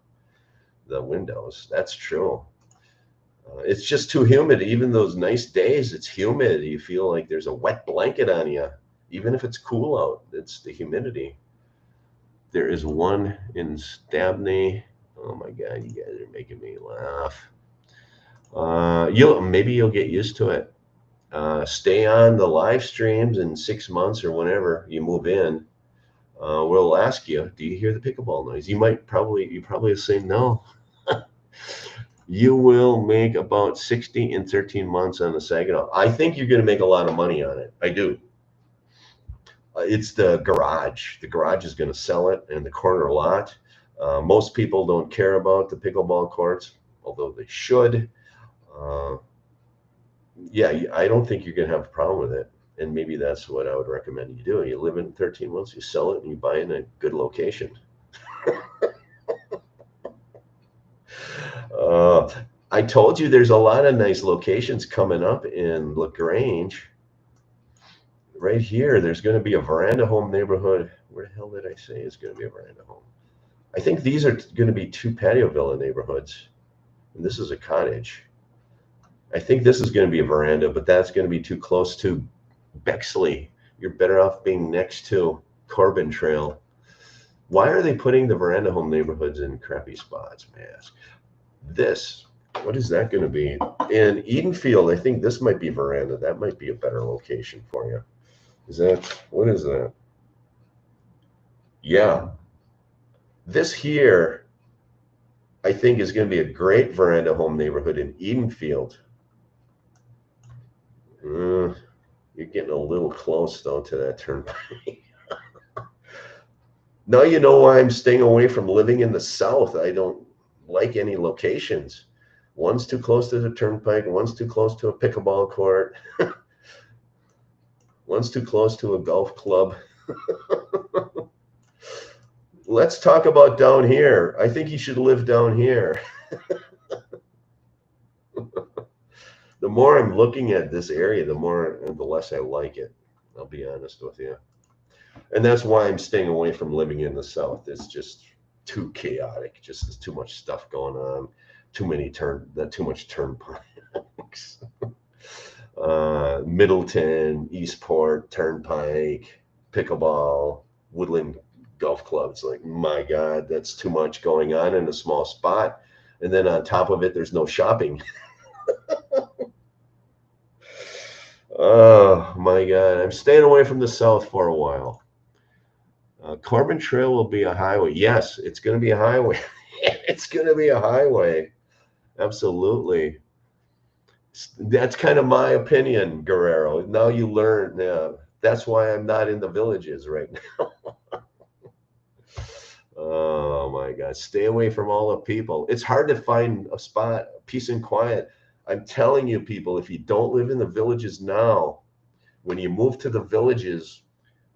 the windows. That's true. It's just too humid. Even those nice days, it's humid. You feel like there's a wet blanket on you, even if it's cool out. It's the humidity. There is one in Stabney. Oh my God, you guys are making me laugh. You'll get used to it. Stay on the live streams in 6 months or whenever you move in. We'll ask you, do you hear the pickleball noise? You probably say no. You will make about 60 in 13 months on the Saginaw. I think you're going to make a lot of money on it. I do. It's the garage. The garage is going to sell it, and the corner lot. Most people don't care about the pickleball courts, although they should. Uh, yeah, I don't think you're going to have a problem with it. And maybe that's what I would recommend you do. You live in 13 months, you sell it, and you buy in a good location. I told you there's a lot of nice locations coming up in LaGrange. Right here, there's going to be a veranda home neighborhood. Where the hell did I say is going to be a veranda home? I think these are going to be two patio villa neighborhoods. And this is a cottage. I think this is going to be a veranda, but that's going to be too close to Bexley. You're better off being next to Corbin Trail. Why are they putting the veranda home neighborhoods in crappy spots, may I ask? This, what is that going to be? In Edenfield, I think this might be veranda. That might be a better location for you. What is that? Yeah. This here, I think, is going to be a great veranda home neighborhood in Edenfield. You're getting a little close, though, to that turnpike. Now you know why I'm staying away from living in the South. I don't like any locations. One's too close to the turnpike, one's too close to a pickleball court, one's too close to a golf club. Let's talk about down here. I think you should live down here. The more I'm looking at this area, the less I like it. I'll be honest with you. And that's why I'm staying away from living in the South. It's just too chaotic. Just there's too much stuff going on. Too much turnpikes. Middleton, Eastport, Turnpike, pickleball, Woodland Golf Club. It's like, my God, that's too much going on in a small spot. And then on top of it, there's no shopping. Oh my God, I'm staying away from the South for a while. Corbin Trail will be a highway. Yes, it's going to be a highway. It's going to be a highway. Absolutely. That's kind of my opinion, Guerrero. Now you learn. That's why I'm not in the villages right now. Oh my God. Stay away from all the people. It's hard to find a spot, peace and quiet. I'm telling you, people, if you don't live in the villages now, when you move to the villages,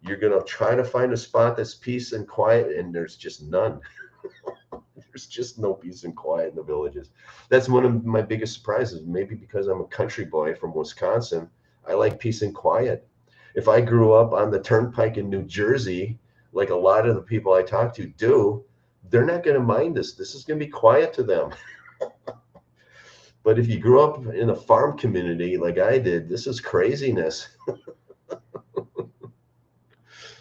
you're going to try to find a spot that's peace and quiet, and there's just none. There's just no peace and quiet in the villages. That's one of my biggest surprises. Maybe because I'm a country boy from Wisconsin, I like peace and quiet. If I grew up on the turnpike in New Jersey, like a lot of the people I talk to do, they're not going to mind this. This is going to be quiet to them. But if you grew up in a farm community like I did, this is craziness.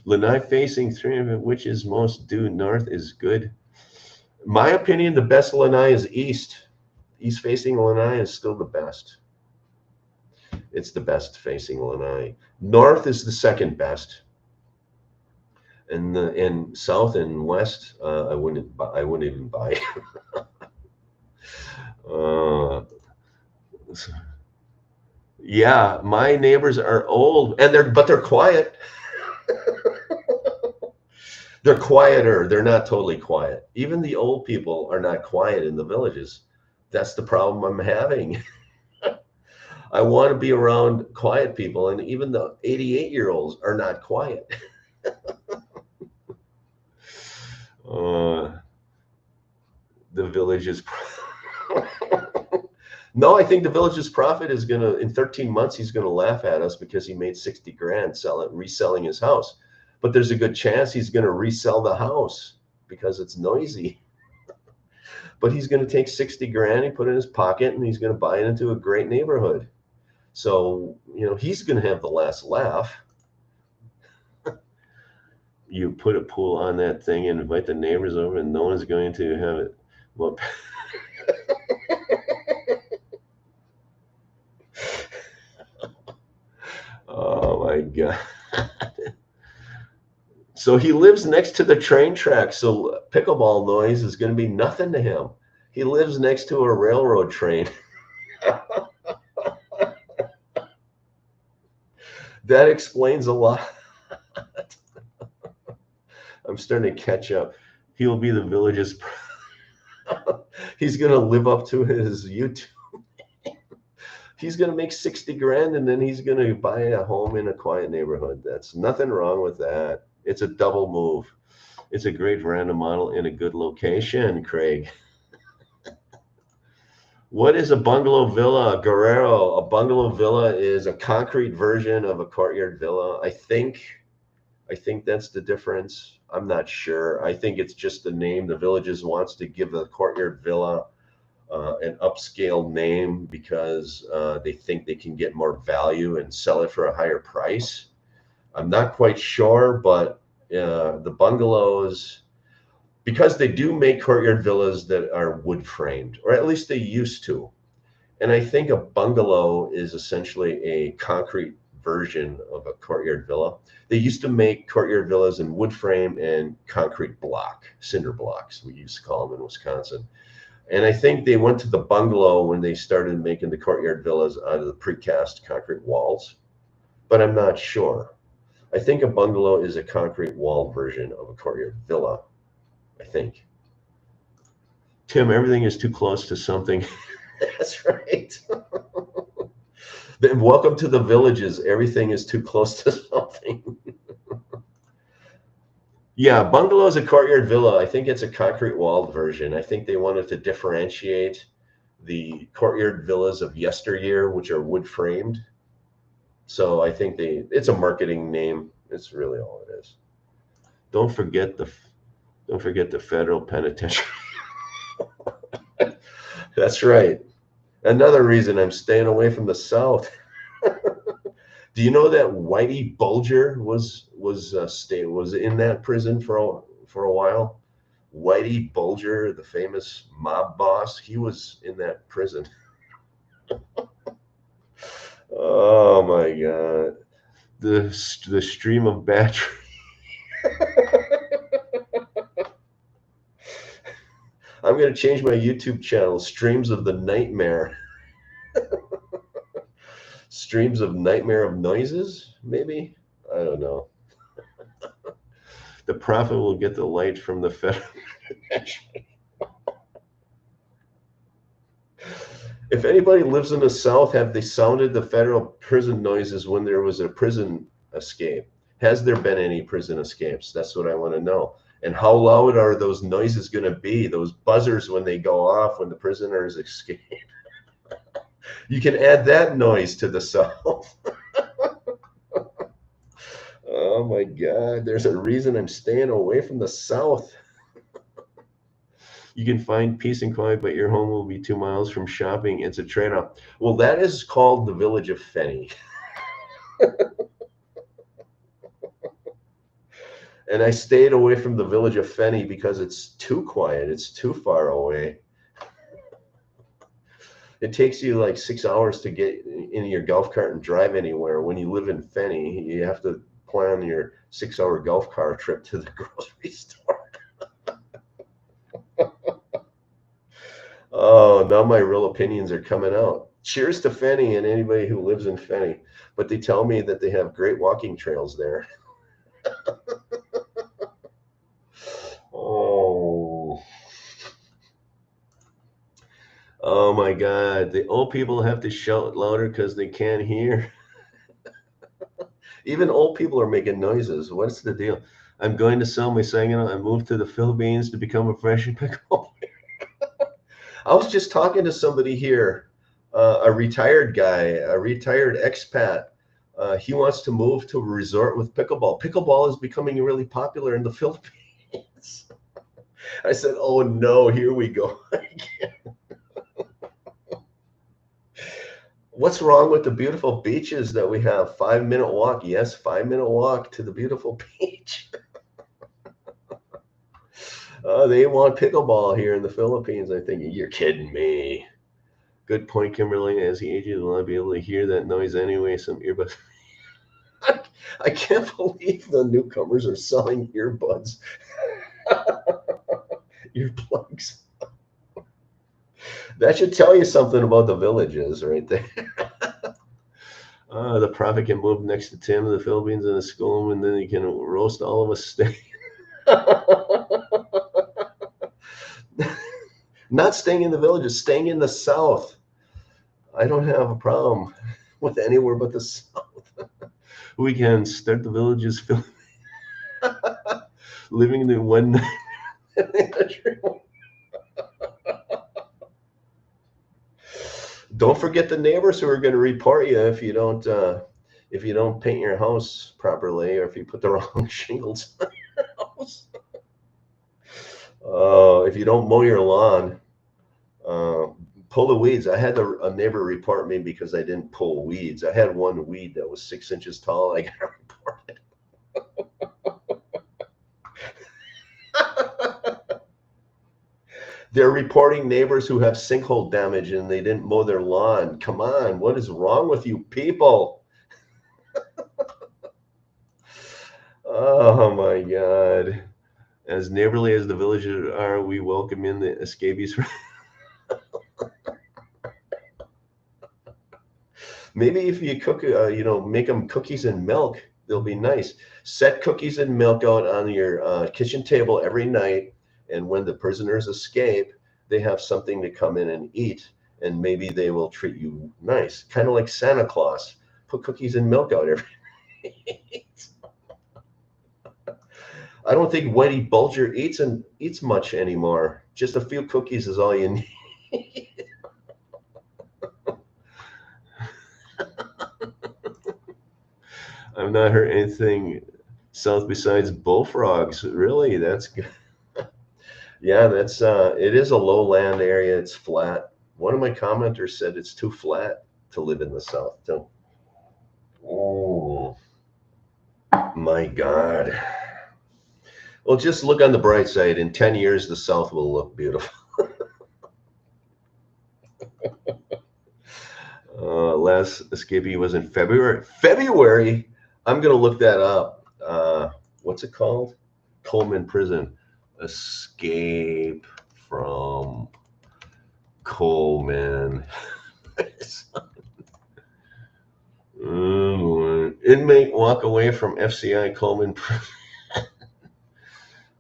Lanai facing 300, which is most due north, is good. My opinion, the best Lanai is east. East facing Lanai is still the best. It's the best facing Lanai. North is the second best. And south and west, I wouldn't even buy. Yeah, my neighbors are old, and they're quiet. They're quieter. They're not totally quiet. Even the old people are not quiet in the villages. That's the problem I'm having. I want to be around quiet people, and even the 88-year-olds are not quiet. The village's no, I think the village's profit is gonna, in 13 months, he's gonna laugh at us because he made 60 grand reselling his house. but there's a good chance he's going to resell the house because it's noisy. But he's going to take 60 grand, he put it in his pocket, and he's going to buy it into a great neighborhood. So, you know, he's going to have the last laugh. You put a pool on that thing and invite the neighbors over, and no one's going to have it. Well, oh my God. So he lives next to the train track. So pickleball noise is going to be nothing to him. He lives next to a railroad train. That explains a lot. I'm starting to catch up. He will be the village's. He's going to live up to his YouTube. He's going to make 60 grand, and then he's going to buy a home in a quiet neighborhood. That's nothing wrong with that. It's a double move. It's a great veranda model in a good location, Craig. What is a bungalow villa, Guerrero? A bungalow villa is a concrete version of a courtyard villa. I think that's the difference. I'm not sure. I think it's just the name. The Villages wants to give the courtyard villa an upscale name because they think they can get more value and sell it for a higher price. I'm not quite sure, but the bungalows, because they do make courtyard villas that are wood framed, or at least they used to. And I think a bungalow is essentially a concrete version of a courtyard villa. They used to make courtyard villas in wood frame and concrete block, cinder blocks, we used to call them in Wisconsin. And I think they went to the bungalow when they started making the courtyard villas out of the precast concrete walls, but I'm not sure. I think a bungalow is a concrete wall version of a courtyard villa, I think. Tim, everything is too close to something. That's right. Welcome to the Villages. Everything is too close to something. Yeah, bungalow is a courtyard villa. I think it's a concrete walled version. I think they wanted to differentiate the courtyard villas of yesteryear, which are wood framed. So I think it's a marketing name. It's really all it is. Don't forget the federal penitentiary. That's right. Another reason I'm staying away from the South. Do you know that Whitey Bulger was in that prison for a while? Whitey Bulger, the famous mob boss, he was in that prison. Oh my God, the stream of battery. I'm going to change my YouTube channel, Streams of the Nightmare. Streams of Nightmare of Noises, maybe? I don't know. The prophet will get the light from the federal. If anybody lives in the South, have they sounded the federal prison noises when there was a prison escape? Has there been any prison escapes? That's what I want to know. And how loud are those noises going to be? Those buzzers when they go off when the prisoners escape. You can add that noise to the South. Oh my God, there's a reason I'm staying away from the South. You can find peace and quiet, but your home will be 2 miles from shopping. It's a trade-off. Well, that is called the Village of Fenny. And I stayed away from the Village of Fenny because it's too quiet. It's too far away. It takes you like 6 hours to get in your golf cart and drive anywhere. When you live in Fenny, you have to plan your 6-hour golf cart trip to the grocery store. Oh, now my real opinions are coming out. Cheers to Fenny and anybody who lives in Fenny. But they tell me that they have great walking trails there. Oh my God. The old people have to shout louder because they can't hear. Even old people are making noises. What's the deal? I'm going to sell my Saginaw and move to the Philippines to become a fresh pickleball player. I was just talking to somebody here, a retired guy, a retired expat He wants to move to a resort with pickleball. Pickleball is becoming really popular in the Philippines. I said, oh no, here we go. What's wrong with the beautiful beaches that we have? 5-minute walk. Yes, 5-minute walk to the beautiful beach. They want pickleball here in the Philippines. I think you're kidding me. Good point, Kimberly. As he ages, will I be able to hear that noise anyway? Some earbuds. I can't believe the newcomers are selling earbuds. Earplugs. That should tell you something about the villages right there. The prophet can move next to Tim in the Philippines in a school, and then he can roast all of us. Not staying in the villages, staying in the South. I don't have a problem with anywhere but the South. We can start the villages, living in the one. Don't forget the neighbors who are going to report you if you don't paint your house properly, or if you put the wrong shingles on your house. If you don't mow your lawn, pull the weeds. I had a neighbor report me because I didn't pull weeds. I had one weed that was 6 inches tall. I got reported. They're reporting neighbors who have sinkhole damage and they didn't mow their lawn. Come on, what is wrong with you people? Oh my God. As neighborly as the villages are, we welcome in the escapees. Maybe if you cook, make them cookies and milk, they'll be nice. Set cookies and milk out on your kitchen table every night. And when the prisoners escape, they have something to come in and eat. And maybe they will treat you nice. Kind of like Santa Claus. Put cookies and milk out every night. I don't think Whitey Bulger eats much anymore. Just a few cookies is all you need. I've not heard anything south besides bullfrogs. Really, that's good. Yeah, that's it is a lowland area. It's flat. One of my commenters said it's too flat to live in the south. So, oh my God. Well, just look on the bright side. In 10 years, the south will look beautiful. Last escapee was in February. February? I'm going to look that up. What's it called? Coleman Prison. Escape from Coleman. Inmate walk away from FCI Coleman Prison.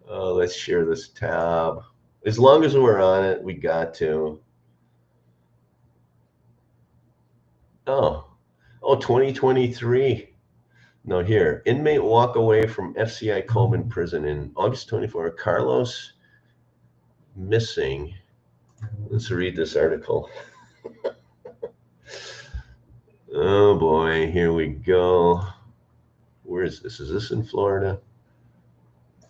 Let's share this tab. As long as we're on it, we got to. Oh, 2023. No, here. Inmate walk away from FCI Coleman Prison in August 24. Carlos missing. Let's read this article. Oh boy, here we go. Where is this? Is this in Florida?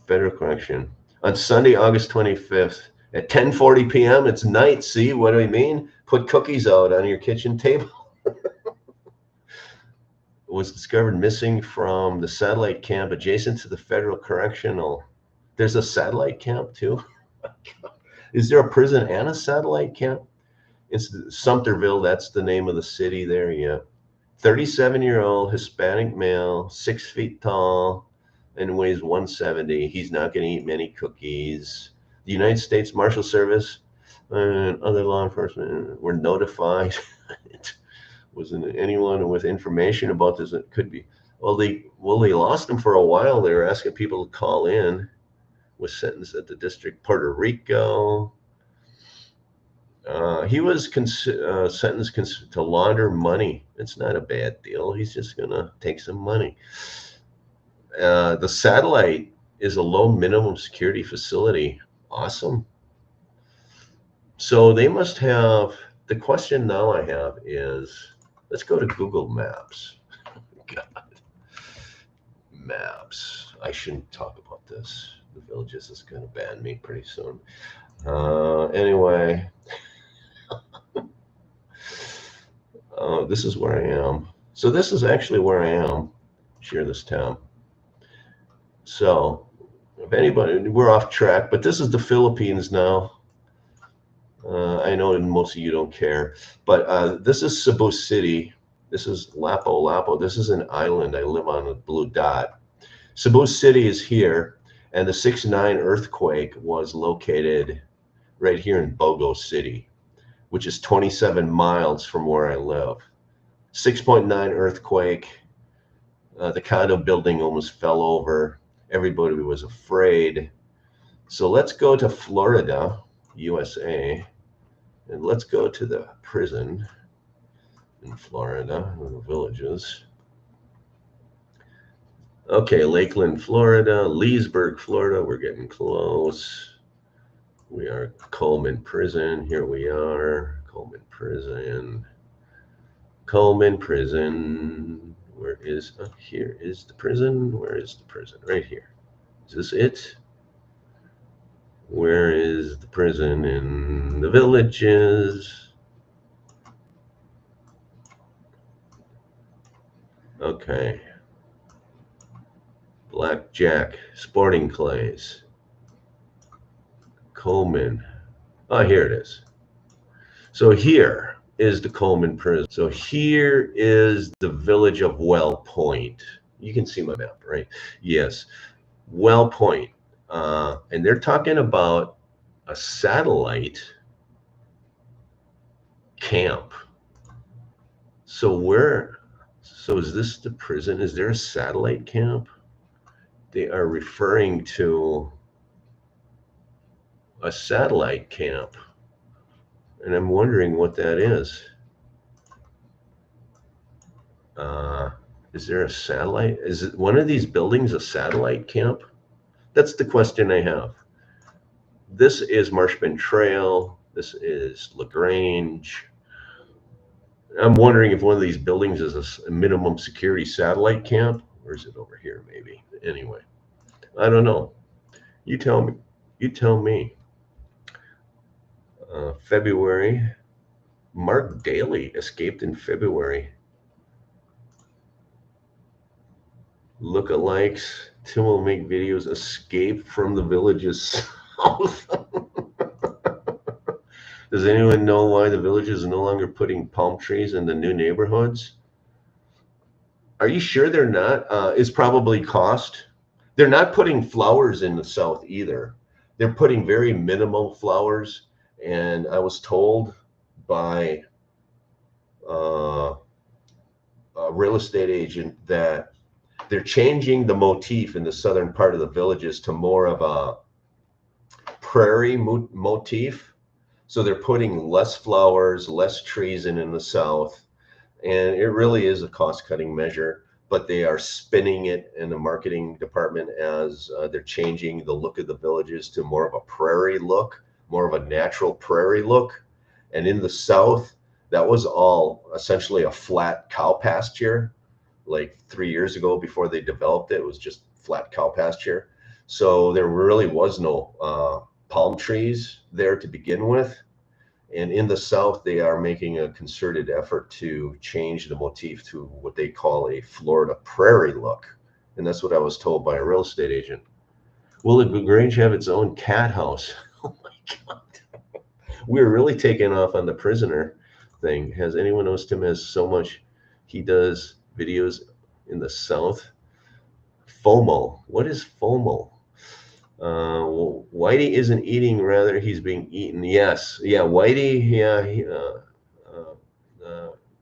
Federal Correction. On Sunday, August 25th at 10:40 p.m. It's night. See what I mean? Put cookies out on your kitchen table. Was discovered missing from the satellite camp adjacent to the Federal Correctional. There's a satellite camp too. Is there a prison and a satellite camp? It's Sumterville. That's the name of the city there. Yeah. 37-year-old Hispanic male, 6 feet tall, and weighs 170. He's not going to eat many cookies. The United States Marshal Service and other law enforcement were notified. Wasn't anyone with information about this? It could be. Well, they lost him for a while. They were asking people to call in. Was sentenced at the district Puerto Rico. He was sentenced to launder money. It's not a bad deal. He's just gonna take some money. The satellite is a low minimum security facility. Awesome. So they must have. The question now I have is, let's go to Google Maps. God. Maps. I shouldn't talk about this. The Villages is going to ban me pretty soon. Anyway, this is where I am. So this is actually where I am. Share this tab. So if anybody, we're off track, but this is the Philippines now. I know most of you don't care, but this is Cebu City. This is Lapu-Lapu. This is an island. I live on a blue dot. Cebu City is here, and the 6.9 earthquake was located right here in Bogo City, which is 27 miles from where I live. 6.9 earthquake. The condo building almost fell over. Everybody was afraid. So let's go to Florida, USA, and let's go to the prison in Florida, the Villages. Okay, Lakeland, Florida, Leesburg, Florida. We're getting close. We are Coleman Prison. Here we are, Coleman Prison. Coleman Prison. Where is, here is the prison. Where is the prison? Right here. Is this it? Where is the prison in the Villages? Okay. Blackjack, Sporting Clays, Coleman. Oh, here it is. So here is the Coleman prison. So here is the village of Well Point. You can see my map, right? Yes, Well Point. And they're talking about a satellite camp. So is this the prison? Is there a satellite camp? They are referring to a satellite camp, and I'm wondering what that is. Is there a satellite? Is it one of these buildings a satellite camp? That's the question I have. This is Marshman Trail. This is LaGrange. I'm wondering if one of these buildings is a minimum security satellite camp, or is it over here maybe? Anyway, I don't know. You tell me. You tell me. February. Mark Daly escaped in February. Lookalikes. Tim will make videos. Escape from the Villages south. Does anyone know why the Villages are no longer putting palm trees in the new neighborhoods? Are you sure they're not? It's probably cost. They're not putting flowers in the south either. They're putting very minimal flowers. And I was told by a real estate agent that they're changing the motif in the southern part of the Villages to more of a prairie motif. So they're putting less flowers, less trees in the south. And it really is a cost-cutting measure, but they are spinning it in the marketing department as they're changing the look of the Villages to more of a prairie look, more of a natural prairie look. And in the south, that was all essentially a flat cow pasture. Like 3 years ago, before they developed it, it was just flat cow pasture. So there really was no palm trees there to begin with. And in the south, they are making a concerted effort to change the motif to what they call a Florida prairie look. And that's what I was told by a real estate agent. Will the Grange have its own cat house? Oh my God. We're really taking off on the prisoner thing. Has anyone noticed him has so much? He does videos in the south. FOMO. What is FOMO? Whitey isn't eating, rather he's being eaten. Yes, yeah, Whitey, yeah, he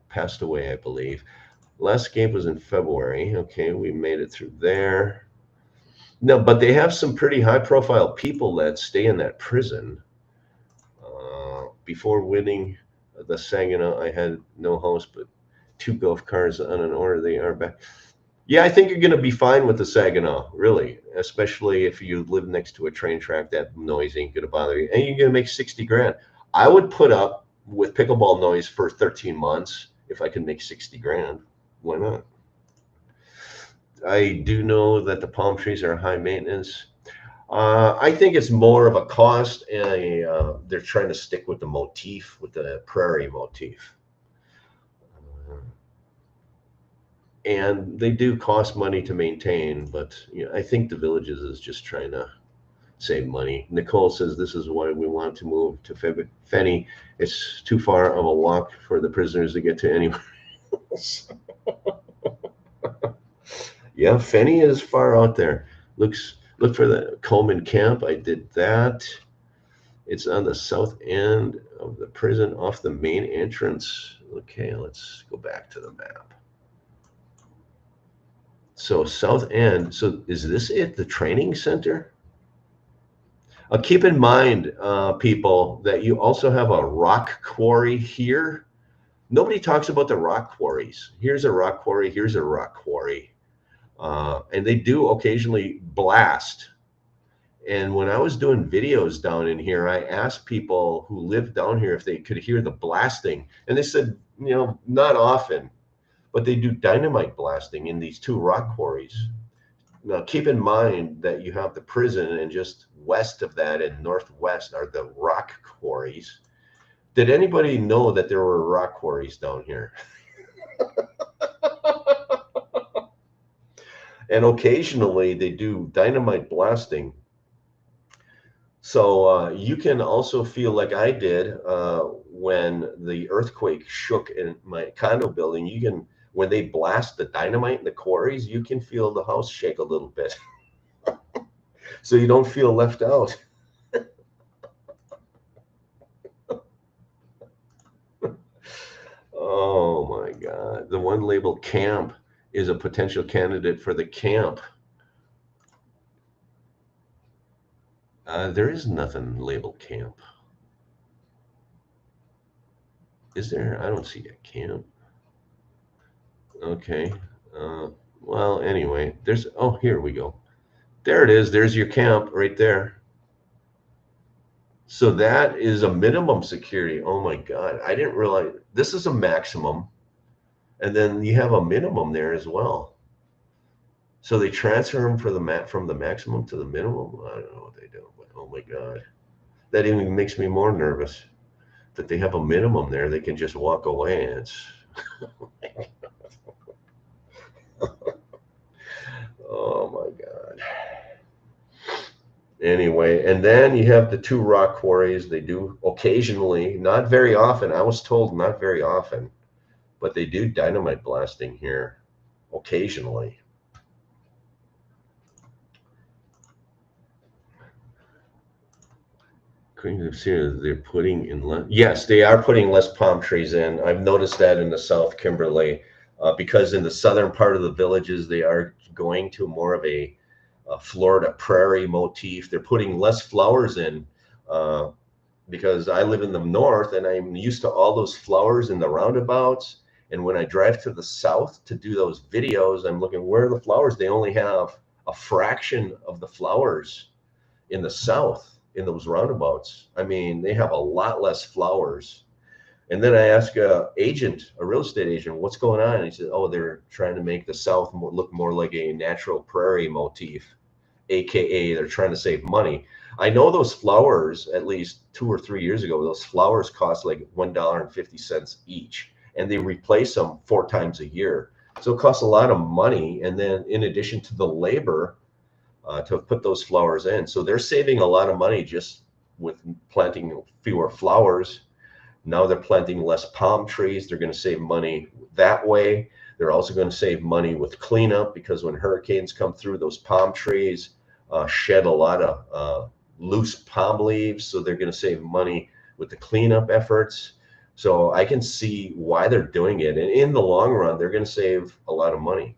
passed away, I believe. Last game was in February. Okay, we made it through there. No, but they have some pretty high-profile people that stay in that prison. Before winning the Saginaw, I had no house but 2 golf cars on an order. They are back. Yeah, I think you're going to be fine with the Saginaw, really, especially if you live next to a train track. That noise ain't going to bother you. And you're going to make 60 grand. I would put up with pickleball noise for 13 months if I could make 60 grand. Why not? I do know that the palm trees are high maintenance. I think it's more of a cost, and they're trying to stick with the motif, with the prairie motif. And they do cost money to maintain, but I think the Villages is just trying to save money. Nicole says this is why we want to move to Fenny. It's too far of a walk for the prisoners to get to anywhere else. Yeah, Fenny is far out there. Look for the Coleman camp. I did that. It's on the south end of the prison off the main entrance. Okay, let's go back to the map. So south end. So is this it, the training center? Keep in mind, people, that you also have a rock quarry here. Nobody talks about the rock quarries. Here's a rock quarry. Here's a rock quarry. And they do occasionally blast. And when I was doing videos down in here, I asked people who live down here if they could hear the blasting. And they said, not often, but they do dynamite blasting in these two rock quarries. Now, keep in mind that you have the prison, and just west of that and northwest are the rock quarries. Did anybody know that there were rock quarries down here? And occasionally they do dynamite blasting. So you can also feel like I did when the earthquake shook in my condo building. When they blast the dynamite in the quarries, you can feel the house shake a little bit. So you don't feel left out. Oh my God. The one labeled camp is a potential candidate for the camp. There is nothing labeled camp. Is there? I don't see a camp. Okay. Well, anyway, here we go. There it is. There's your camp right there. So that is a minimum security. Oh my God. I didn't realize this is a maximum. And then you have a minimum there as well. So they transfer them from the maximum to the minimum. I don't know what they do, but oh my God. That even makes me more nervous that they have a minimum there. They can just walk away. And it's oh my God. Anyway, and then you have the two rock quarries. They do occasionally, not very often. I was told not very often, but they do dynamite blasting here occasionally. They're putting in yes, they are putting less palm trees in. I've noticed that in the South Kimberly, because in the southern part of the Villages, they are going to more of a Florida prairie motif. They're putting less flowers in because I live in the north and I'm used to all those flowers in the roundabouts. And when I drive to the south to do those videos, I'm looking, where are the flowers? They only have a fraction of the flowers in the south in those roundabouts. I mean, they have a lot less flowers. And then I asked a real estate agent, what's going on? And he said, oh, they're trying to make the south look more like a natural prairie motif, AKA they're trying to save money. I know those flowers, at least 2 or 3 years ago, those flowers cost like $1.50 each, and they replace them 4 times a year. So it costs a lot of money. And then in addition to the labor to put those flowers in. So they're saving a lot of money just with planting fewer flowers. Now they're planting less palm trees. They're going to save money that way. They're also going to save money with cleanup, because when hurricanes come through, those palm trees shed a lot of loose palm leaves. So they're going to save money with the cleanup efforts. So I can see why they're doing it. And in the long run, they're going to save a lot of money.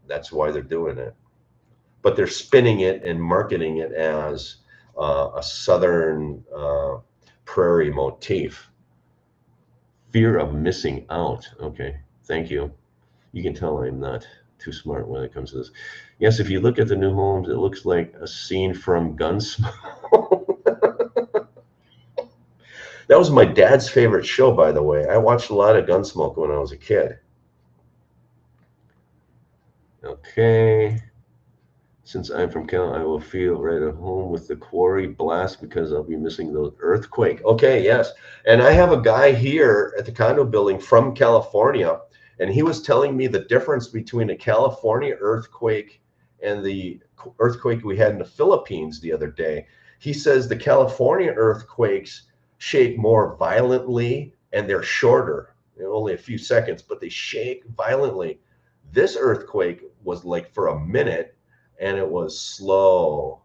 That's why they're doing it. But they're spinning it and marketing it as a southern prairie motif. Fear of missing out. Okay, thank you. You can tell I'm not too smart when it comes to this. Yes, if you look at the new homes, it looks like a scene from Gunsmoke. That was my dad's favorite show, by the way. I watched a lot of Gunsmoke when I was a kid. Okay. Since I'm from Cal, I will feel right at home with the quarry blast because I'll be missing the earthquake. Okay, yes. And I have a guy here at the condo building from California, and he was telling me the difference between a California earthquake and the earthquake we had in the Philippines the other day. He says the California earthquakes shake more violently and they're shorter, only a few seconds, but they shake violently. This earthquake was like for a minute and it was slow,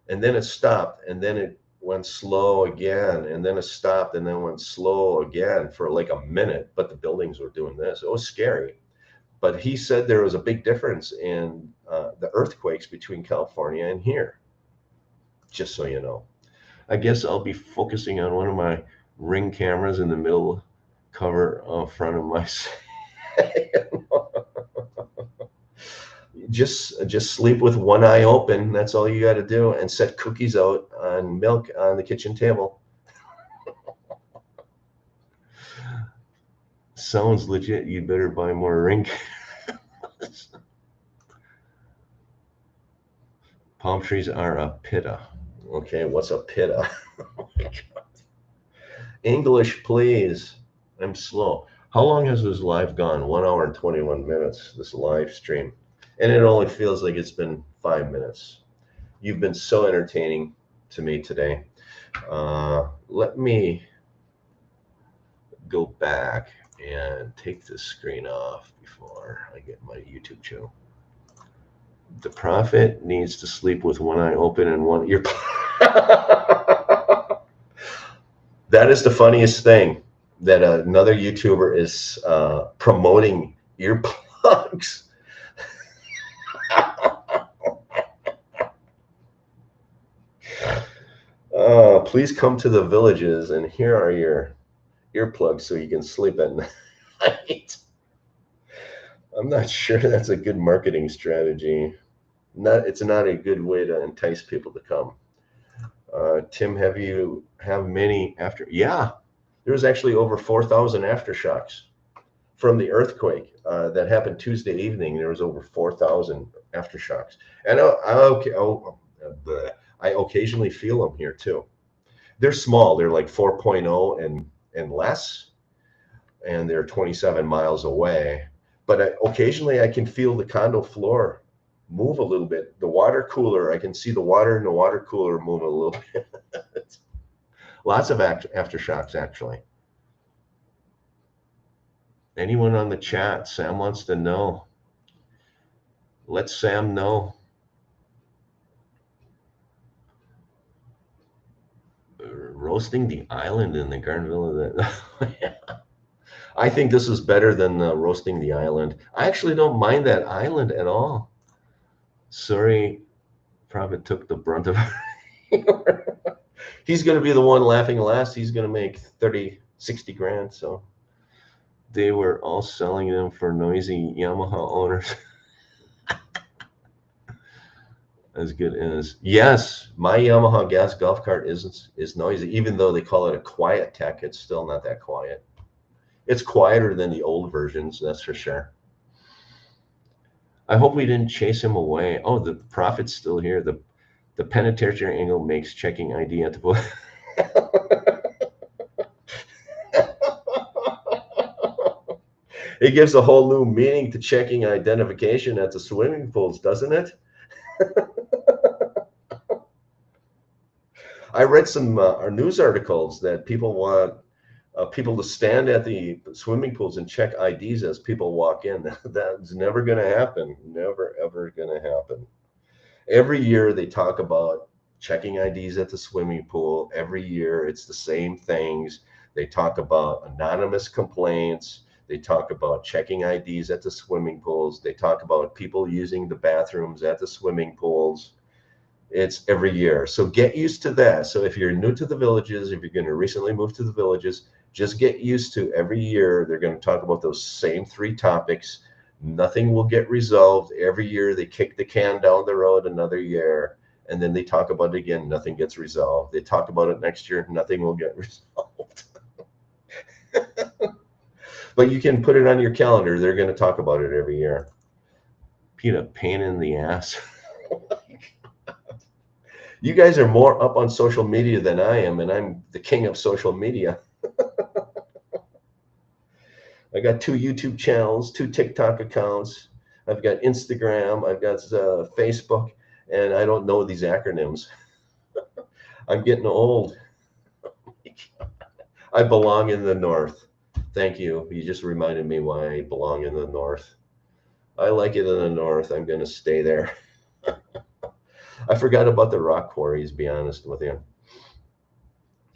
and then it stopped, and then it went slow again, and then it stopped, and then went slow again for like a minute. But the buildings were doing this. It was scary. But he said there was a big difference in the earthquakes between California and here, just so you know. I guess I'll be focusing on one of my Ring cameras in the middle cover front of my just sleep with one eye open. That's all you got to do, and set cookies out on milk on the kitchen table. Sounds legit. You'd better buy more Ring. Palm trees are a pitta. Okay, what's a pitta? Oh my God. English, please. I'm slow. How long has this live gone? 1 hour and 21 minutes, this live stream. And it only feels like it's been 5 minutes. You've been so entertaining to me today. Let me go back and take this screen off before I get my YouTube channel. The prophet needs to sleep with one eye open and one ear. That is the funniest thing, that another YouTuber is promoting earplugs. Please come to the villages, and here are your earplugs so you can sleep at night. I'm not sure that's a good marketing strategy. It's not a good way to entice people to come. Tim, have many after? Yeah, there was actually over 4,000 aftershocks from the earthquake that happened Tuesday evening. There was over 4,000 aftershocks, and I occasionally feel them here too. They're small. They're like 4.0 and less, and they're 27 miles away. But occasionally I can feel the condo floor move a little bit. The water cooler, I can see the water in the water cooler move a little bit. Lots of aftershocks, actually. Anyone on the chat? Sam wants to know. Let Sam know. Roasting the island in the Garden Villa. I think this is better than roasting the island. I actually don't mind that island at all. Sorry, Prophet took the brunt of it. He's going to be the one laughing last. He's going to make 30, 60 grand. So they were all selling them for noisy Yamaha owners. As good as, yes, my Yamaha gas golf cart is noisy. Even though they call it a quiet tech, it's still not that quiet. It's quieter than the old versions, that's for sure. I hope we didn't chase him away. Oh, the Prophet's still here. The penitentiary angle makes checking ID at the book. It gives a whole new meaning to checking identification at the swimming pools, doesn't it? I read some news articles that people want people to stand at the swimming pools and check IDs as people walk in. That's never going to happen. Never, ever going to happen. Every year they talk about checking IDs at the swimming pool. Every year it's the same things. They talk about anonymous complaints. They talk about checking IDs at the swimming pools. They talk about people using the bathrooms at the swimming pools. It's every year. So get used to that. So if you're new to the villages, if you're going to recently move to the villages, just get used to every year they're going to talk about those same three topics. Nothing will get resolved. Every year they kick the can down the road another year, and then they talk about it again. Nothing gets resolved. They talk about it next year. Nothing will get resolved. But you can put it on your calendar. They're going to talk about it every year. being a pain in the ass. You guys are more up on social media than I am, and I'm the king of social media. I got 2 YouTube channels, 2 TikTok accounts. I've got Instagram. I've got Facebook, and I don't know these acronyms. I'm getting old. I belong in the North. Thank you. You just reminded me why I belong in the North. I like it in the North. I'm going to stay there. I forgot about the rock quarries, to be honest with you.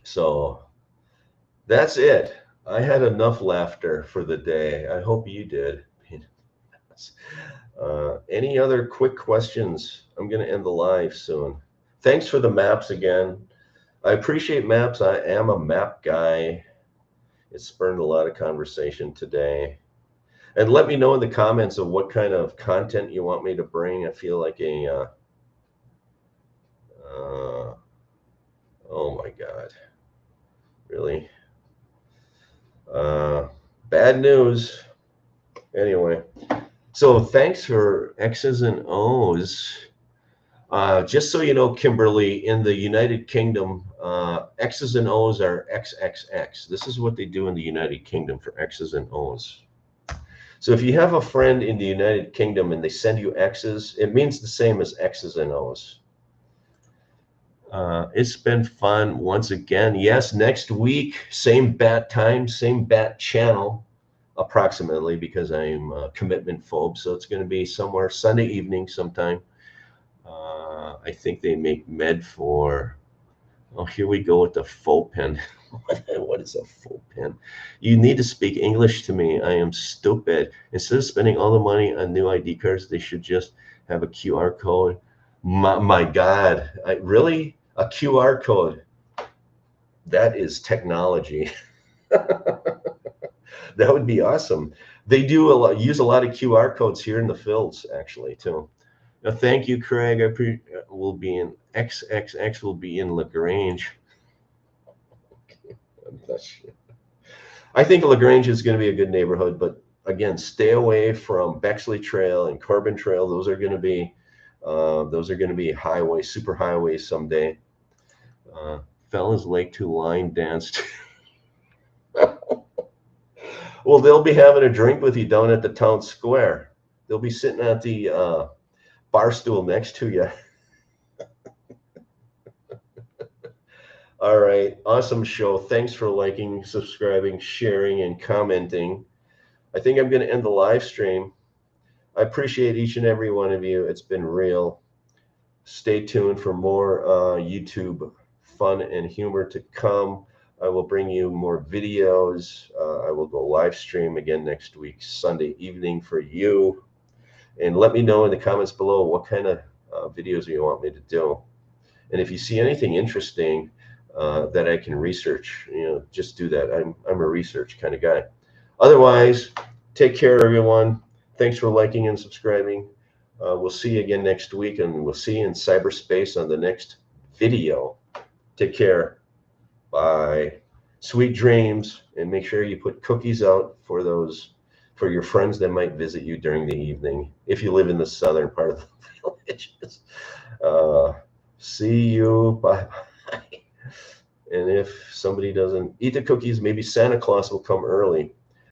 So that's it. I had enough laughter for the day. I hope you did. Any other quick questions? I'm going to end the live soon. Thanks for the maps again. I appreciate maps. I am a map guy. It spurred a lot of conversation today. And let me know in the comments of what kind of content you want me to bring. I feel like a, oh my God, really? Bad news. Anyway, so thanks for X's and O's. Just so you know, Kimberly, in the United Kingdom, X's and O's are XXX. This is what they do in the United Kingdom for X's and O's. So if you have a friend in the United Kingdom and they send you X's, it means the same as X's and O's. It's been fun once again. Yes, next week, same bat time, same bat channel, approximately, because I'm a commitment phobe. So it's going to be somewhere Sunday evening sometime. I think they make med for, oh, here we go with the faux pen. What is a faux pen? You need to speak English to me. I am stupid. Instead of spending all the money on new ID cards, they should just have a QR code. My God, really? A QR code? That is technology. That would be awesome. They do use a lot of QR codes here in the fields, actually, too. Thank you, Craig. Will be in XXX. Will be in LaGrange. I think LaGrange is going to be a good neighborhood, but again, stay away from Bexley Trail and Corbin Trail. Those are going to be highways, super highways someday. Fellas like to line dance. Well, they'll be having a drink with you down at the town square. They'll be sitting at the bar stool next to you. All right. Awesome show. Thanks for liking, subscribing, sharing, and commenting. I think I'm going to end the live stream. I appreciate each and every one of you. It's been real. Stay tuned for more YouTube fun and humor to come. I will bring you more videos. I will go live stream again next week, Sunday evening for you. And let me know in the comments below what kind of videos you want me to do. And if you see anything interesting that I can research, just do that. I'm a research kind of guy. Otherwise, take care, everyone. Thanks for liking and subscribing. We'll see you again next week, and we'll see you in cyberspace on the next video. Take care. Bye. Sweet dreams, and make sure you put cookies out for your friends that might visit you during the evening if you live in the southern part of the villages. See you. Bye. And if somebody doesn't eat the cookies, maybe Santa Claus will come early.